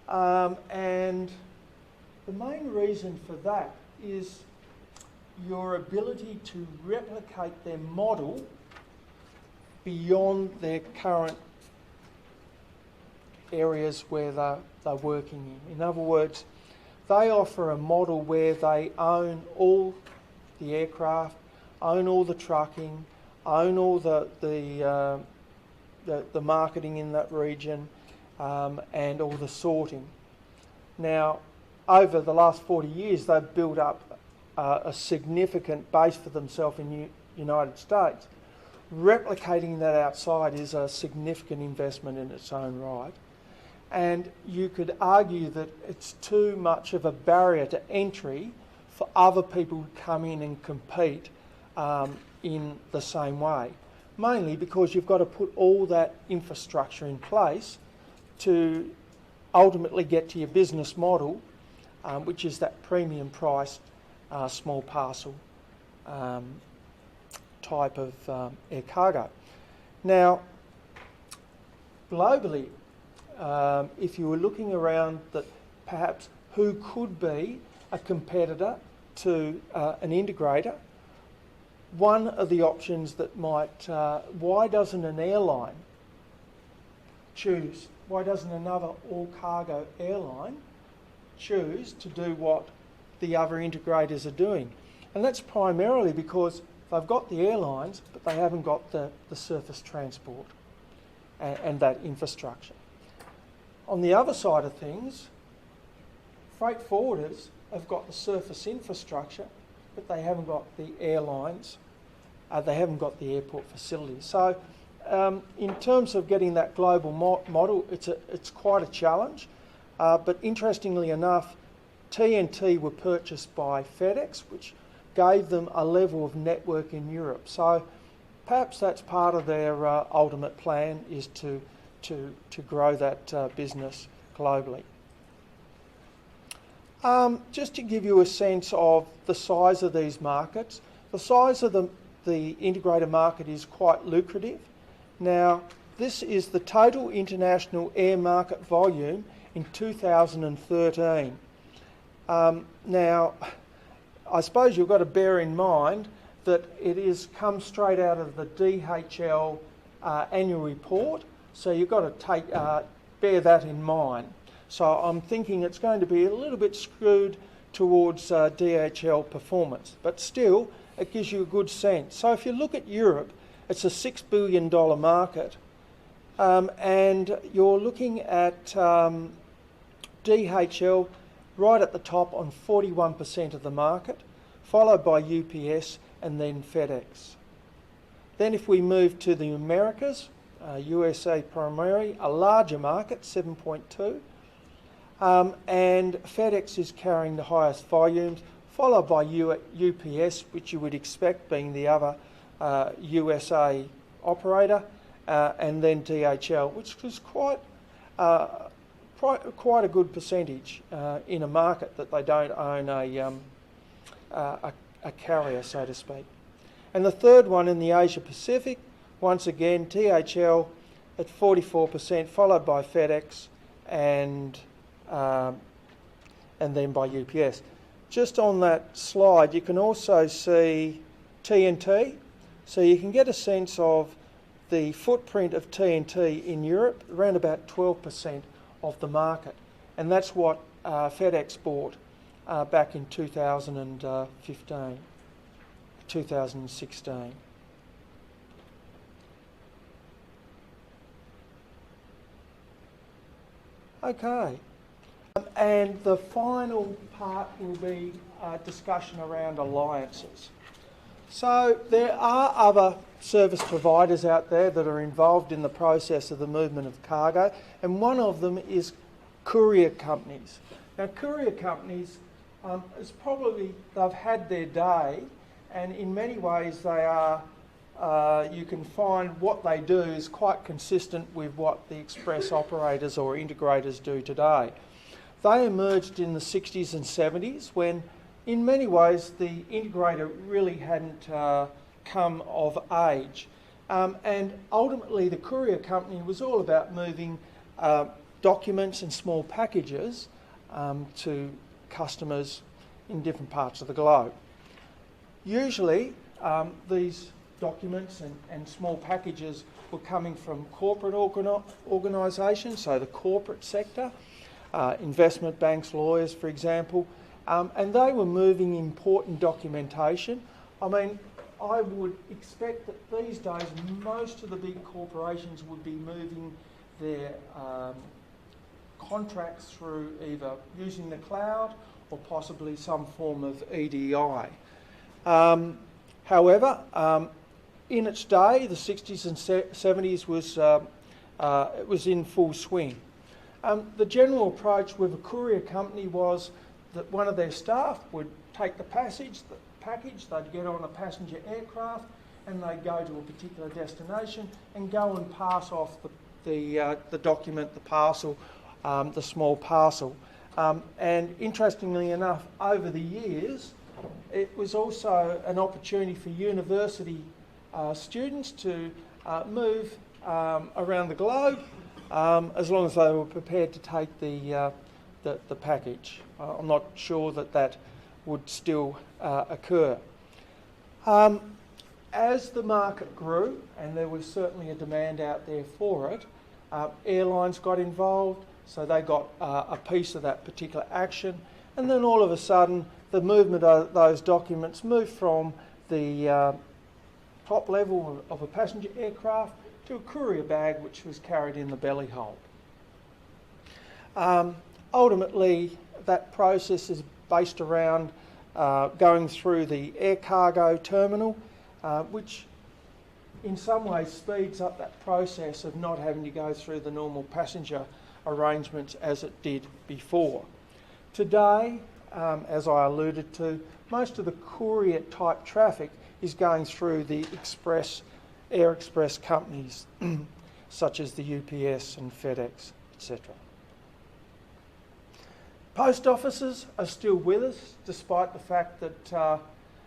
And the main reason for that is your ability to replicate their model beyond their current areas where they're working in. In other words, they offer a model where they own all the aircraft, own all the trucking, own all the marketing in that region, and all the sorting. Now, over the last 40 years, they've built up a significant base for themselves in the United States. Replicating that outside is a significant investment in its own right. And you could argue that it's too much of a barrier to entry for other people to come in and compete in the same way. Mainly because you've got to put all that infrastructure in place to ultimately get to your business model, which is that premium priced small parcel type of air cargo. Now, globally, if you were looking around that perhaps who could be a competitor to an integrator, one of the options that might, why doesn't an airline choose, why doesn't another all-cargo airline choose to do what the other integrators are doing? And that's primarily because they've got the airlines, but they haven't got the surface transport and that infrastructure. On the other side of things, freight forwarders have got the surface infrastructure, but they haven't got the airlines, they haven't got the airport facilities. So in terms of getting that global model, it's quite a challenge. But interestingly enough, TNT were purchased by FedEx, which gave them a level of network in Europe. So perhaps that's part of their ultimate plan, is to grow that business globally. Just to give you a sense of the size of these markets, the size of the the integrator market is quite lucrative. Now, this is the total international air market volume in 2013. Now, I suppose you've got to bear in mind that it is come straight out of the DHL annual report, so you've got to bear that in mind. So I'm thinking it's going to be a little bit skewed towards DHL performance, but still it gives you a good sense. So if you look at Europe, it's a $6 billion market, and you're looking at DHL right at the top on 41% of the market, followed by UPS and then FedEx. Then if we move to the Americas, USA primarily, a larger market, 7.2, and FedEx is carrying the highest volumes, followed by UPS, which you would expect being the other USA operator, and then DHL, which was quite a good percentage in a market that they don't own a carrier, so to speak. And the third one in the Asia Pacific, once again DHL at 44%, followed by FedEx and then by UPS. Just on that slide, you can also see TNT, so you can get a sense of the footprint of TNT in Europe, around about 12% of the market, and that's what FedEx bought back in 2016. Okay, and the final part will be a discussion around alliances. So there are other service providers out there that are involved in the process of the movement of cargo, and one of them is courier companies. Now, courier companies they've had their day, and in many ways they are, you can find what they do is quite consistent with what the express operators or integrators do today. They emerged in the 60s and 70s when, in many ways, the integrator really hadn't come of age. And ultimately, the courier company was all about moving documents and small packages to customers in different parts of the globe. Usually, these documents and small packages were coming from corporate organisations, so the corporate sector, investment banks, lawyers, for example, and they were moving important documentation. I mean, I would expect that these days most of the big corporations would be moving their contracts through either using the cloud or possibly some form of EDI. However, in its day, the 60s and 70s it was in full swing. The general approach with a courier company was that one of their staff would take the package, they'd get on a passenger aircraft and they'd go to a particular destination and go and pass off the document, the parcel, the small parcel. And interestingly enough, over the years, it was also an opportunity for university students to move around the globe as long as they were prepared to take the package. I'm not sure that would still occur. As the market grew, and there was certainly a demand out there for it, airlines got involved, so they got a piece of that particular action, and then all of a sudden the movement of those documents moved from the top level of a passenger aircraft to a courier bag which was carried in the belly hold. Ultimately, that process is based around going through the air cargo terminal, which in some ways speeds up that process of not having to go through the normal passenger arrangements as it did before. Today, as I alluded to, most of the courier type traffic is going through the air express companies such as the UPS and FedEx, etc. Post offices are still with us, despite the fact that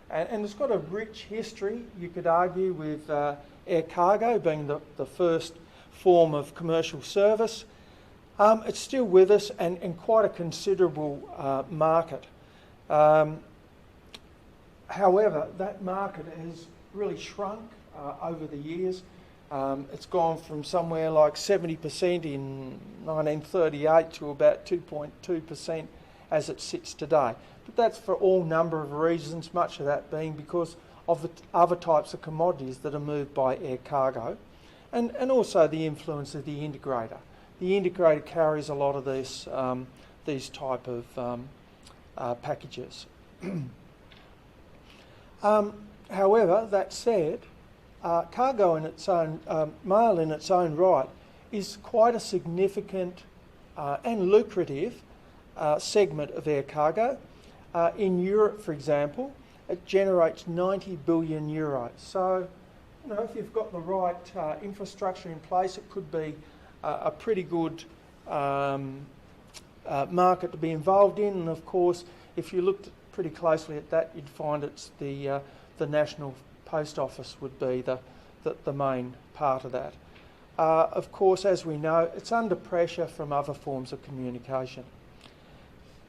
and it's got a rich history, you could argue, with air cargo being the first form of commercial service. It's still with us and quite a considerable market. However, that market has really shrunk over the years. It's gone from somewhere like 70% in 1938 to about 2.2% as it sits today. But that's for all number of reasons, much of that being because of the other types of commodities that are moved by air cargo, and also the influence of the integrator. The integrator carries a lot of these type of packages. However, that said, cargo in its own, mail in its own right, is quite a significant and lucrative segment of air cargo. In Europe, for example, it generates 90 billion euros. So, you know, if you've got the right infrastructure in place, it could be a pretty good market to be involved in. And of course, if you looked pretty closely at that, you'd find it's the National Post Office would be the main part of that. Of course, as we know, it's under pressure from other forms of communication.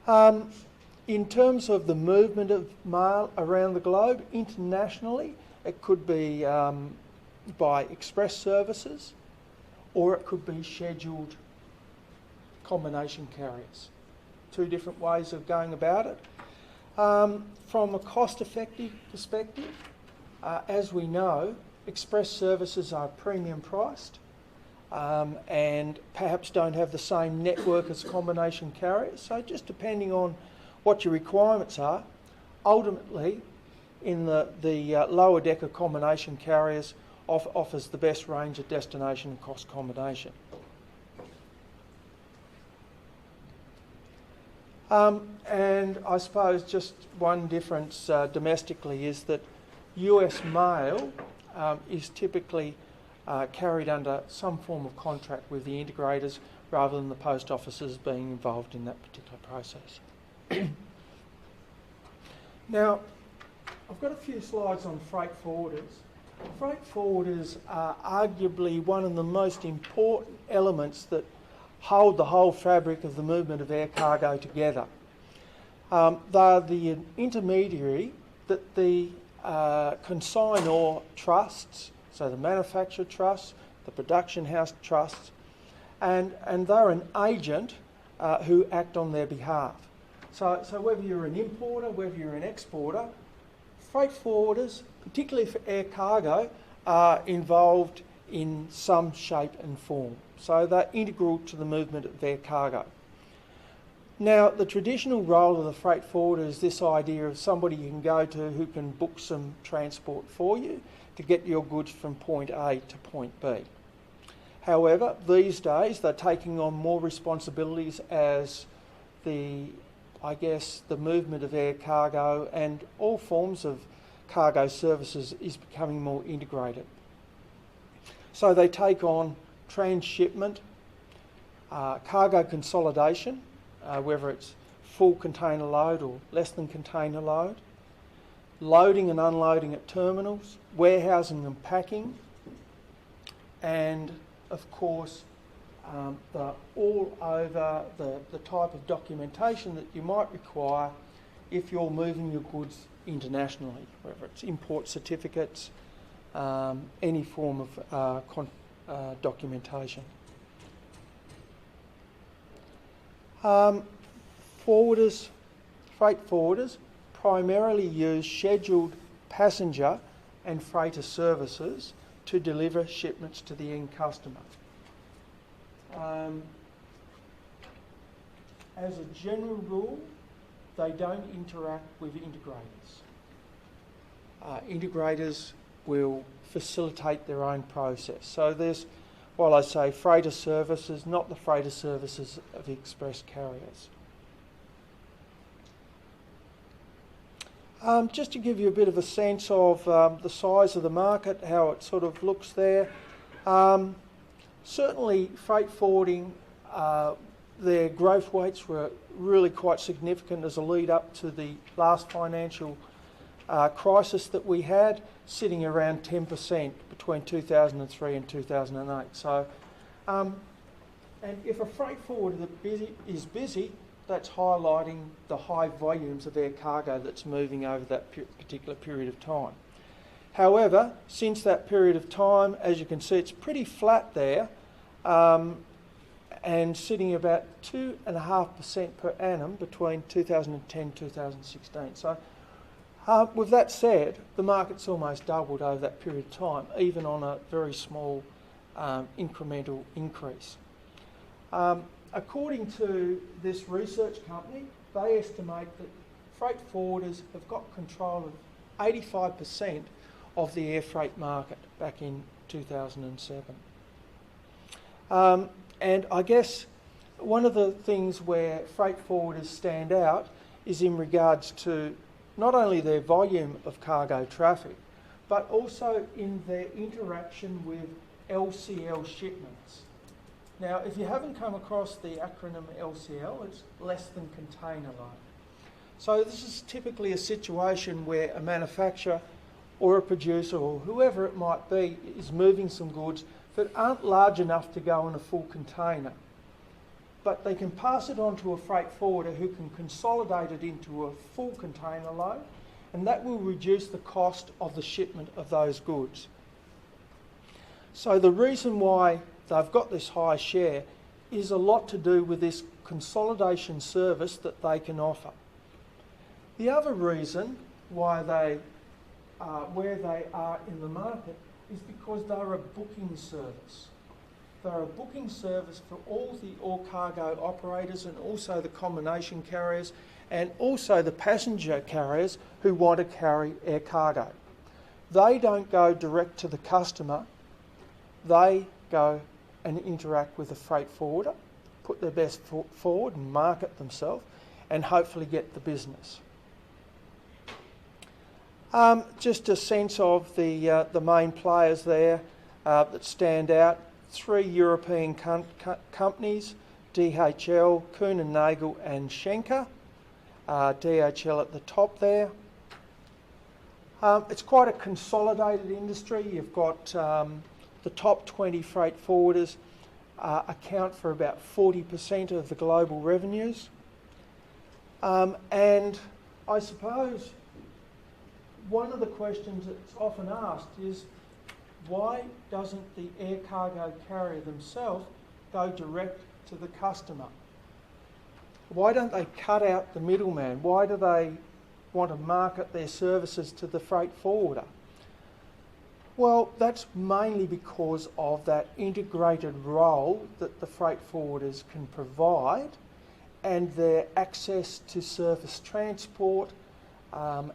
In terms of the movement of mail around the globe, internationally, it could be by express services, or it could be scheduled combination carriers. Two different ways of going about it. From a cost-effective perspective, as we know, express services are premium priced and perhaps don't have the same network as combination carriers. So just depending on what your requirements are, ultimately in the lower decker combination carriers offers the best range of destination and cost combination. And I suppose just one difference domestically is that US mail is typically carried under some form of contract with the integrators rather than the post offices being involved in that particular process. Now, I've got a few slides on freight forwarders. Freight forwarders are arguably one of the most important elements that hold the whole fabric of the movement of air cargo together. They are the intermediary that the consignor trusts, so the manufacturer trusts, the production house trusts, and they're an agent who act on their behalf. So whether you're an importer, whether you're an exporter, freight forwarders, particularly for air cargo, are involved in some shape and form. So they're integral to the movement of air cargo. Now, the traditional role of the freight forwarder is this idea of somebody you can go to who can book some transport for you to get your goods from point A to point B. However, these days they're taking on more responsibilities as the movement of air cargo and all forms of cargo services is becoming more integrated. So they take on transshipment, cargo consolidation, whether it's full container load or less than container load, loading and unloading at terminals, warehousing and packing, and of course all over the type of documentation that you might require if you're moving your goods internationally, whether it's import certificates, any form of documentation. Freight forwarders primarily use scheduled passenger and freighter services to deliver shipments to the end customer. As a general rule, they don't interact with integrators. Integrators will facilitate their own process. So there's, while I say freighter services, not the freighter services of express carriers. Just to give you a bit of a sense of the size of the market, how it sort of looks there. Certainly freight forwarding, their growth rates were really quite significant as a lead up to the last financial crisis that we had, sitting around 10% between 2003 and 2008. So, and if a freight forwarder is busy, that's highlighting the high volumes of air cargo that's moving over that particular period of time. However, since that period of time, as you can see, it's pretty flat there, and sitting about 2.5% per annum between 2010 and 2016. So, with that said, the market's almost doubled over that period of time, even on a very small incremental increase. According to this research company, they estimate that freight forwarders have got control of 85% of the air freight market back in 2007. And I guess one of the things where freight forwarders stand out is in regards to not only their volume of cargo traffic, but also in their interaction with LCL shipments. Now, if you haven't come across the acronym LCL, it's less than container load. So this is typically a situation where a manufacturer or a producer or whoever it might be is moving some goods that aren't large enough to go in a full container, but they can pass it on to a freight forwarder who can consolidate it into a full container load, and that will reduce the cost of the shipment of those goods. So the reason why they've got this high share is a lot to do with this consolidation service that they can offer. The other reason why they are where they are in the market is because they're a booking service. They're a booking service for all the all-cargo operators and also the combination carriers and also the passenger carriers who want to carry air cargo. They don't go direct to the customer. They go and interact with a freight forwarder, put their best foot forward and market themselves and hopefully get the business. Just a sense of the main players there that stand out. 3 European companies, DHL, Kuehne + Nagel and Schenker. DHL at the top there. It's quite a consolidated industry. You've got the top 20 freight forwarders account for about 40% of the global revenues. And I suppose one of the questions that's often asked is, why doesn't the air cargo carrier themselves go direct to the customer? Why don't they cut out the middleman? Why do they want to market their services to the freight forwarder? Well, that's mainly because of that integrated role that the freight forwarders can provide and their access to surface transport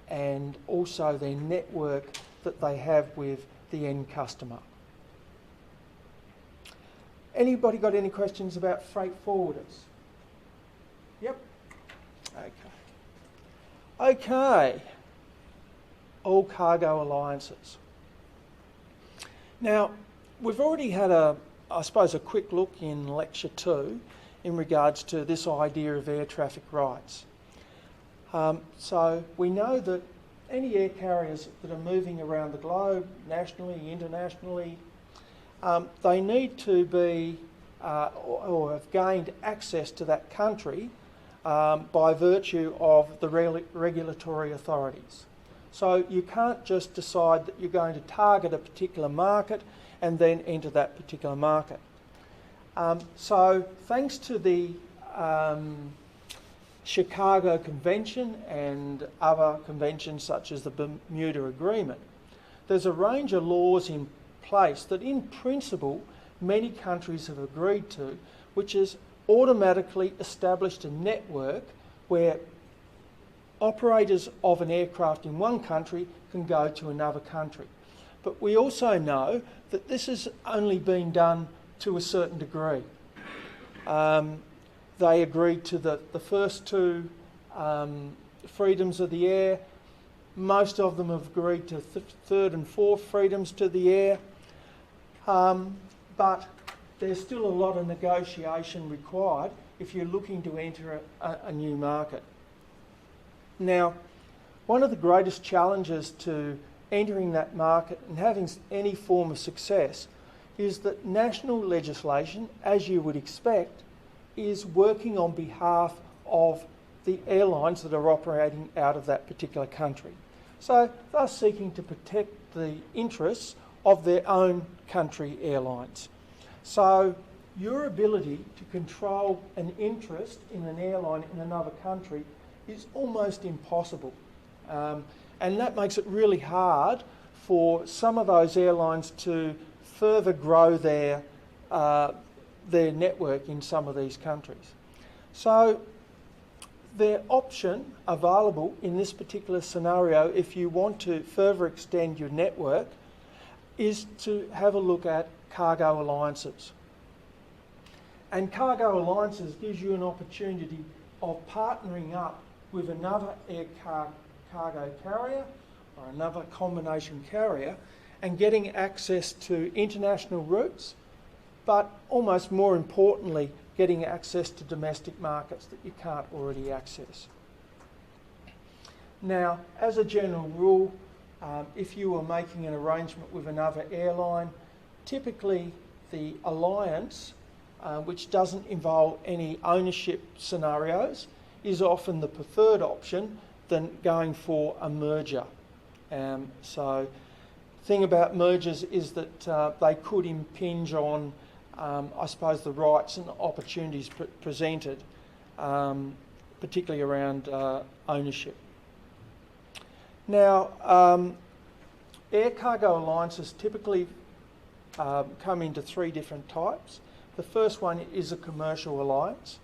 and also their network that they have with the end customer. Anybody got any questions about freight forwarders? Yep. Okay. All cargo alliances. Now, we've already had a quick look in lecture 2 in regards to this idea of air traffic rights. So we know that any air carriers that are moving around the globe, nationally, internationally, they need to be or have gained access to that country by virtue of the regulatory authorities. So you can't just decide that you're going to target a particular market and then enter that particular market. So thanks to the Chicago Convention and other conventions such as the Bermuda Agreement, there's a range of laws in place that in principle many countries have agreed to, which has automatically established a network where operators of an aircraft in one country can go to another country. But we also know that this has only been done to a certain degree. They agreed to the first 2 freedoms of the air. Most of them have agreed to third and fourth freedoms to the air. But there's still a lot of negotiation required if you're looking to enter a new market. Now, One of the greatest challenges to entering that market and having any form of success is that national legislation, as you would expect, is working on behalf of the airlines that are operating out of that particular country. So they're seeking to protect the interests of their own country airlines. So your ability to control an interest in an airline in another country is almost impossible. And that makes it really hard for some of those airlines to further grow their network in some of these countries. So the option available in this particular scenario, if you want to further extend your network, is to have a look at cargo alliances. And cargo alliances gives you an opportunity of partnering up with another cargo carrier or another combination carrier and getting access to international routes, but almost more importantly, getting access to domestic markets that you can't already access. Now, as a general rule, if you are making an arrangement with another airline, typically the alliance, which doesn't involve any ownership scenarios, is often the preferred option than going for a merger. So the thing about mergers is that they could impinge on, I suppose, the rights and opportunities presented, particularly around ownership. Now, air cargo alliances typically come into three different types. The first one is a commercial alliance.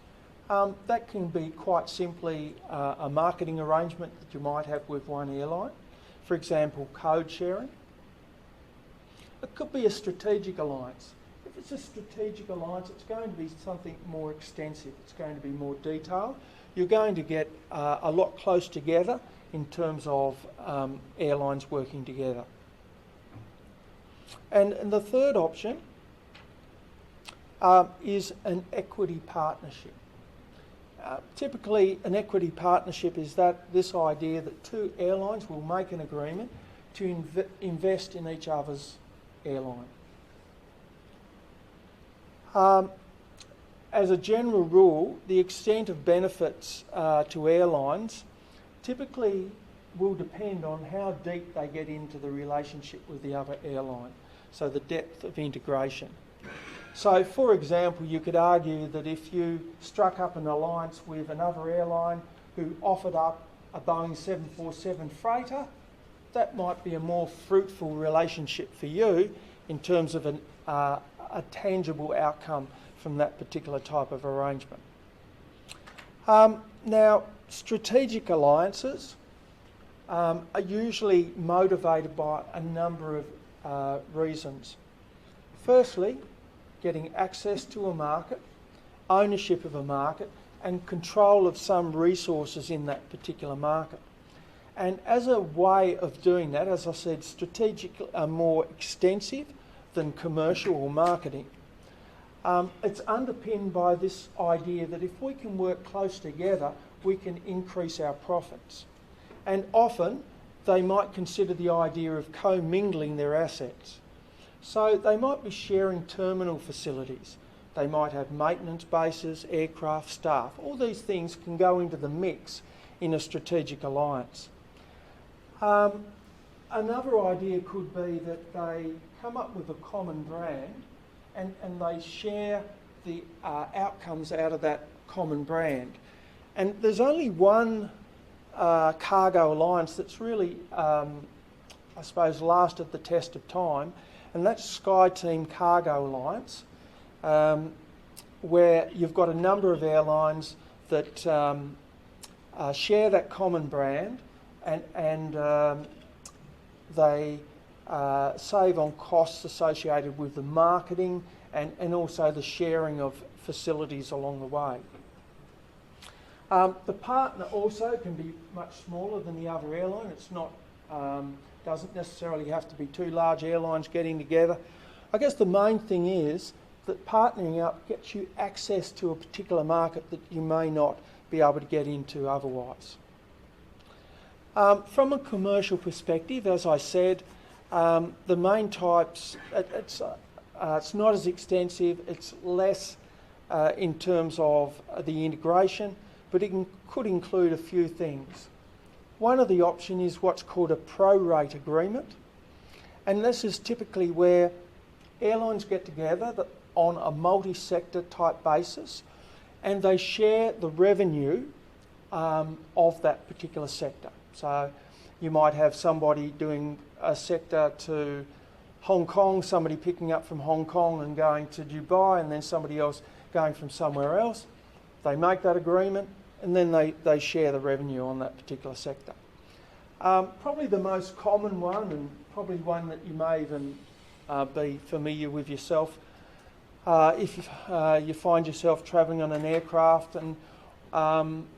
That can be quite simply a marketing arrangement that you might have with one airline. For example, code sharing. It could be a strategic alliance. If it's a strategic alliance, it's going to be something more extensive. It's going to be more detailed. You're going to get a lot close together in terms of airlines working together. And the third option is an equity partnership. Typically, an equity partnership is this idea that two airlines will make an agreement to invest in each other's airline. As a general rule, the extent of benefits to airlines typically will depend on how deep they get into the relationship with the other airline, so the depth of integration. So, for example, you could argue that if you struck up an alliance with another airline who offered up a Boeing 747 freighter, that might be a more fruitful relationship for you in terms of a tangible outcome from that particular type of arrangement. Now, strategic alliances are usually motivated by a number of reasons. Firstly, getting access to a market, ownership of a market, and control of some resources in that particular market. And as a way of doing that, as I said, strategic are more extensive than commercial or marketing. It's underpinned by this idea that if we can work close together, we can increase our profits. And often they might consider the idea of commingling their assets. So they might be sharing terminal facilities. They might have maintenance bases, aircraft, staff. All these things can go into the mix in a strategic alliance. Another idea could be that they come up with a common brand and they share the outcomes out of that common brand. And there's only one cargo alliance that's really, I suppose, lasted the test of time, and that's SkyTeam Cargo Alliance, where you've got a number of airlines that share that common brand, and they save on costs associated with the marketing and also the sharing of facilities along the way. The partner also can be much smaller than the other airline. It's not doesn't necessarily have to be two large airlines getting together. I guess the main thing is that partnering up gets you access to a particular market that you may not be able to get into otherwise. From a commercial perspective, as I said, the main types, it's not as extensive, it's less in terms of the integration, but it could include a few things. One of the options is what's called a pro-rate agreement, and this is typically where airlines get together on a multi-sector type basis and they share the revenue of that particular sector. So you might have somebody doing a sector to Hong Kong, somebody picking up from Hong Kong and going to Dubai, and then somebody else going from somewhere else. They make that agreement and then they share the revenue on that particular sector. Probably the most common one, and probably one that you may even be familiar with yourself, if you find yourself travelling on an aircraft and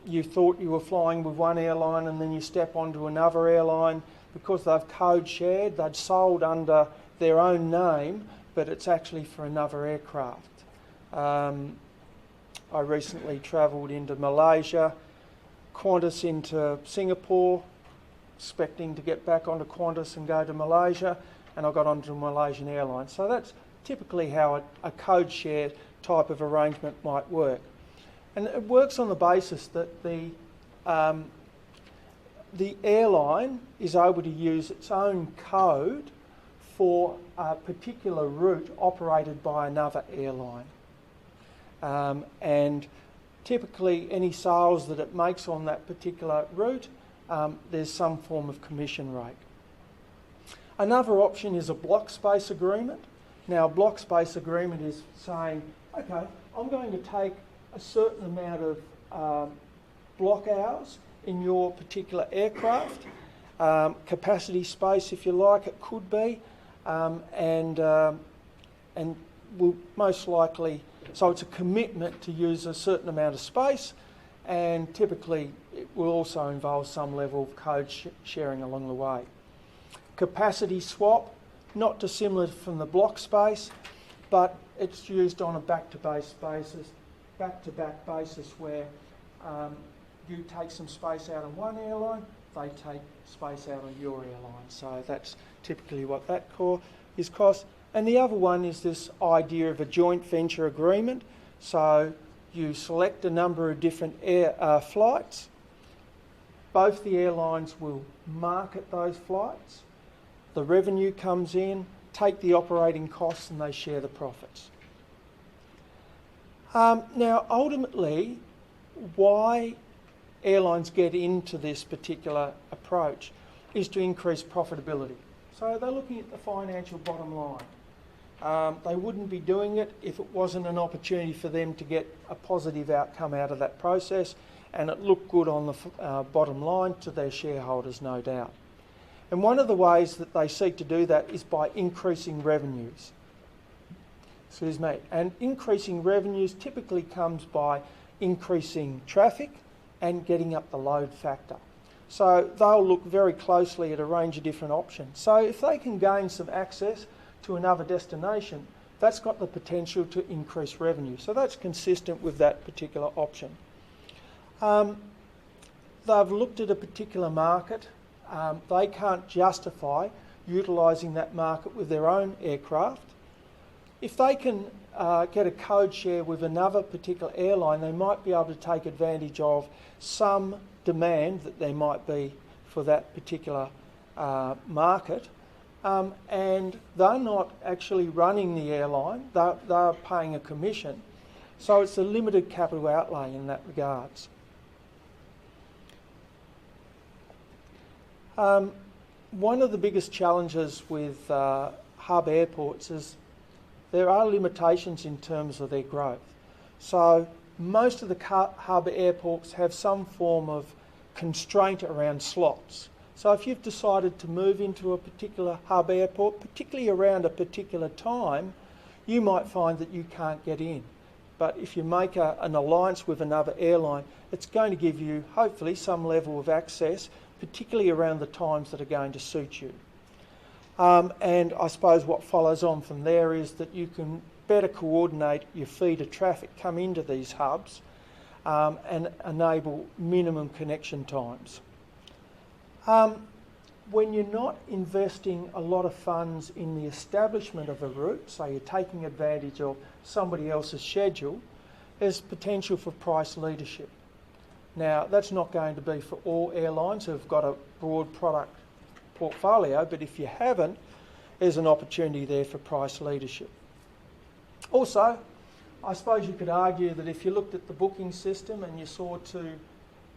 you thought you were flying with one airline and then you step onto another airline because they've code shared, they'd sold under their own name, but it's actually for another aircraft. I recently travelled into Malaysia, Qantas into Singapore, expecting to get back onto Qantas and go to Malaysia, and I got onto Malaysian Airlines. So that's typically how a code share type of arrangement might work. And it works on the basis that the airline is able to use its own code for a particular route operated by another airline. And typically any sales that it makes on that particular route, there's some form of commission rate. Another option is a block space agreement. Now, a block space agreement is saying, okay, I'm going to take a certain amount of block hours in your particular aircraft, capacity space, if you like, it could be, and will most likely, so it's a commitment to use a certain amount of space, and typically it will also involve some level of code sharing along the way. Capacity swap, not dissimilar from the block space, but it's used on a back-to-back basis where you take some space out on one airline, they take space out on your airline. So that's typically what that is cost. And the other one is this idea of a joint venture agreement. So you select a number of different flights. Both the airlines will market those flights. The revenue comes in, take the operating costs, and they share the profits. Now, ultimately, why airlines get into this particular approach is to increase profitability. So they're looking at the financial bottom line. They wouldn't be doing it if it wasn't an opportunity for them to get a positive outcome out of that process, and it looked good on the bottom line to their shareholders, no doubt. And one of the ways that they seek to do that is by increasing revenues. And increasing revenues typically comes by increasing traffic and getting up the load factor. So they'll look very closely at a range of different options. So if they can gain some access to another destination, that's got the potential to increase revenue. So that's consistent with that particular option. They've looked at a particular market. They can't justify utilising that market with their own aircraft. If they can get a code share with another particular airline, they might be able to take advantage of some demand that there might be for that particular market. And they're not actually running the airline, they're paying a commission. So it's a limited capital outlay in that regards. One of the biggest challenges with hub airports is there are limitations in terms of their growth. So most of the hub airports have some form of constraint around slots. So if you've decided to move into a particular hub airport, particularly around a particular time, you might find that you can't get in. But if you make an alliance with another airline, it's going to give you, hopefully, some level of access, particularly around the times that are going to suit you. And I suppose what follows on from there is that you can better coordinate your feeder traffic come into these hubs and enable minimum connection times. When you're not investing a lot of funds in the establishment of a route, so you're taking advantage of somebody else's schedule, there's potential for price leadership. Now, that's not going to be for all airlines who've got a broad product portfolio, but if you haven't, there's an opportunity there for price leadership. Also, I suppose you could argue that if you looked at the booking system and you saw two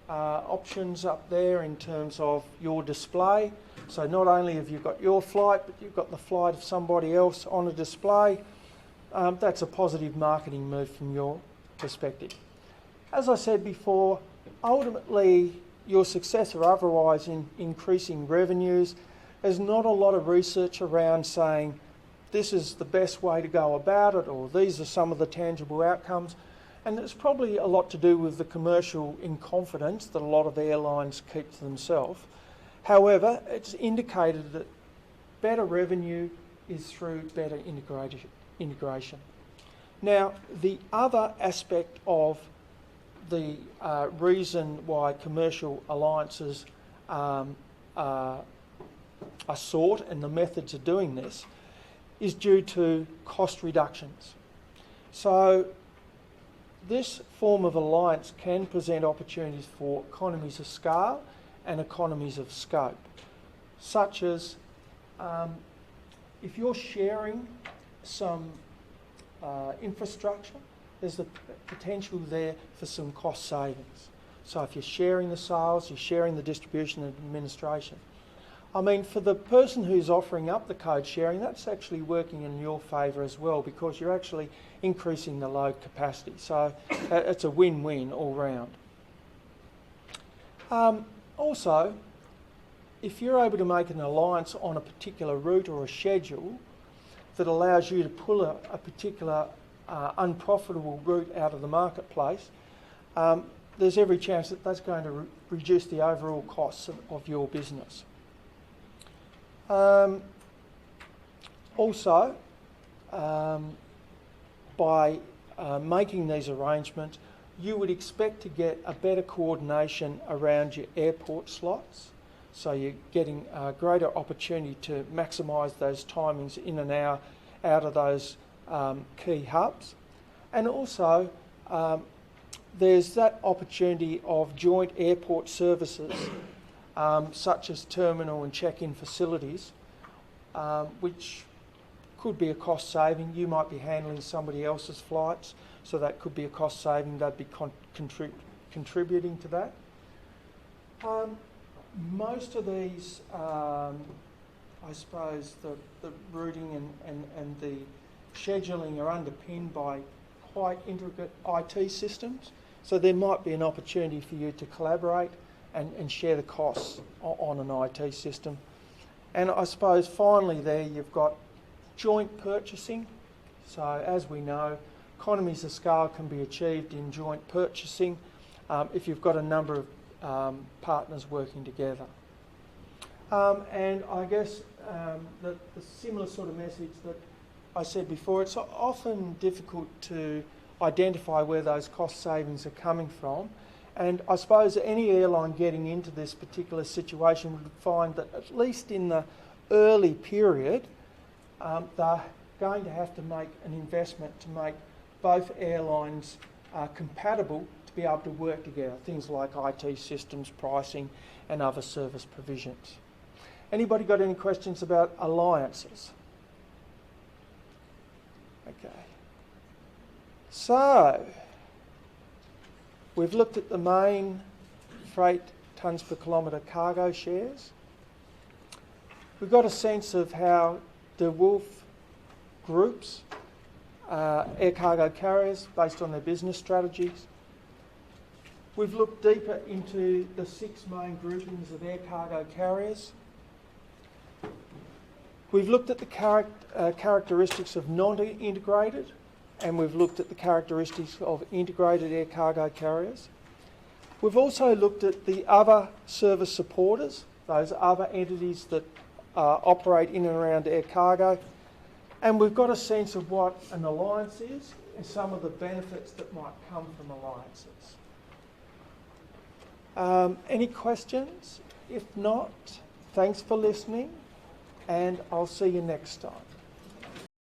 options up there in terms of your display, so not only have you got your flight, but you've got the flight of somebody else on a display, that's a positive marketing move from your perspective. As I said before, ultimately your success or otherwise in increasing revenues, there's not a lot of research around saying this is the best way to go about it, or these are some of the tangible outcomes. And it's probably a lot to do with the commercial in confidence that a lot of airlines keep to themselves. However, it's indicated that better revenue is through better integration. Now, the other aspect of the reason why commercial alliances are sought and the methods of doing this is due to cost reductions. So this form of alliance can present opportunities for economies of scale and economies of scope, such as if you're sharing some infrastructure, there's the potential there for some cost savings. So if you're sharing the sales, you're sharing the distribution and administration. I mean, for the person who's offering up the code sharing, that's actually working in your favour as well, because you're actually increasing the load capacity. So it's a win-win all round. Also, if you're able to make an alliance on a particular route or a schedule that allows you to pull a particular unprofitable route out of the marketplace, there's every chance that that's going to reduce the overall costs of your business. Also, by making these arrangements, you would expect to get a better coordination around your airport slots, so you're getting a greater opportunity to maximise those timings in and out of those key hubs. And also, there's that opportunity of joint airport services, such as terminal and check-in facilities, which could be a cost saving. You might be handling somebody else's flights, so that could be a cost saving. They'd be contributing to that. Most of these, I suppose, the routing and the scheduling are underpinned by quite intricate IT systems, so there might be an opportunity for you to collaborate and share the costs on an IT system. And I suppose finally there you've got joint purchasing. So as we know, economies of scale can be achieved in joint purchasing if you've got a number of partners working together. And I guess the similar sort of message that I said before, it's often difficult to identify where those cost savings are coming from. And I suppose any airline getting into this particular situation would find that at least in the early period, they're going to have to make an investment to make both airlines compatible to be able to work together, things like IT systems, pricing and other service provisions. Anybody got any questions about alliances? Okay. So, we've looked at the main freight tonnes per kilometre cargo shares. We've got a sense of how De Wolf groups air cargo carriers based on their business strategies. We've looked deeper into the 6 main groupings of air cargo carriers. We've looked at the characteristics of non-integrated, and we've looked at the characteristics of integrated air cargo carriers. We've also looked at the other service supporters, those other entities that operate in and around air cargo, and we've got a sense of what an alliance is and some of the benefits that might come from alliances. Any questions? If not, thanks for listening, and I'll see you next time.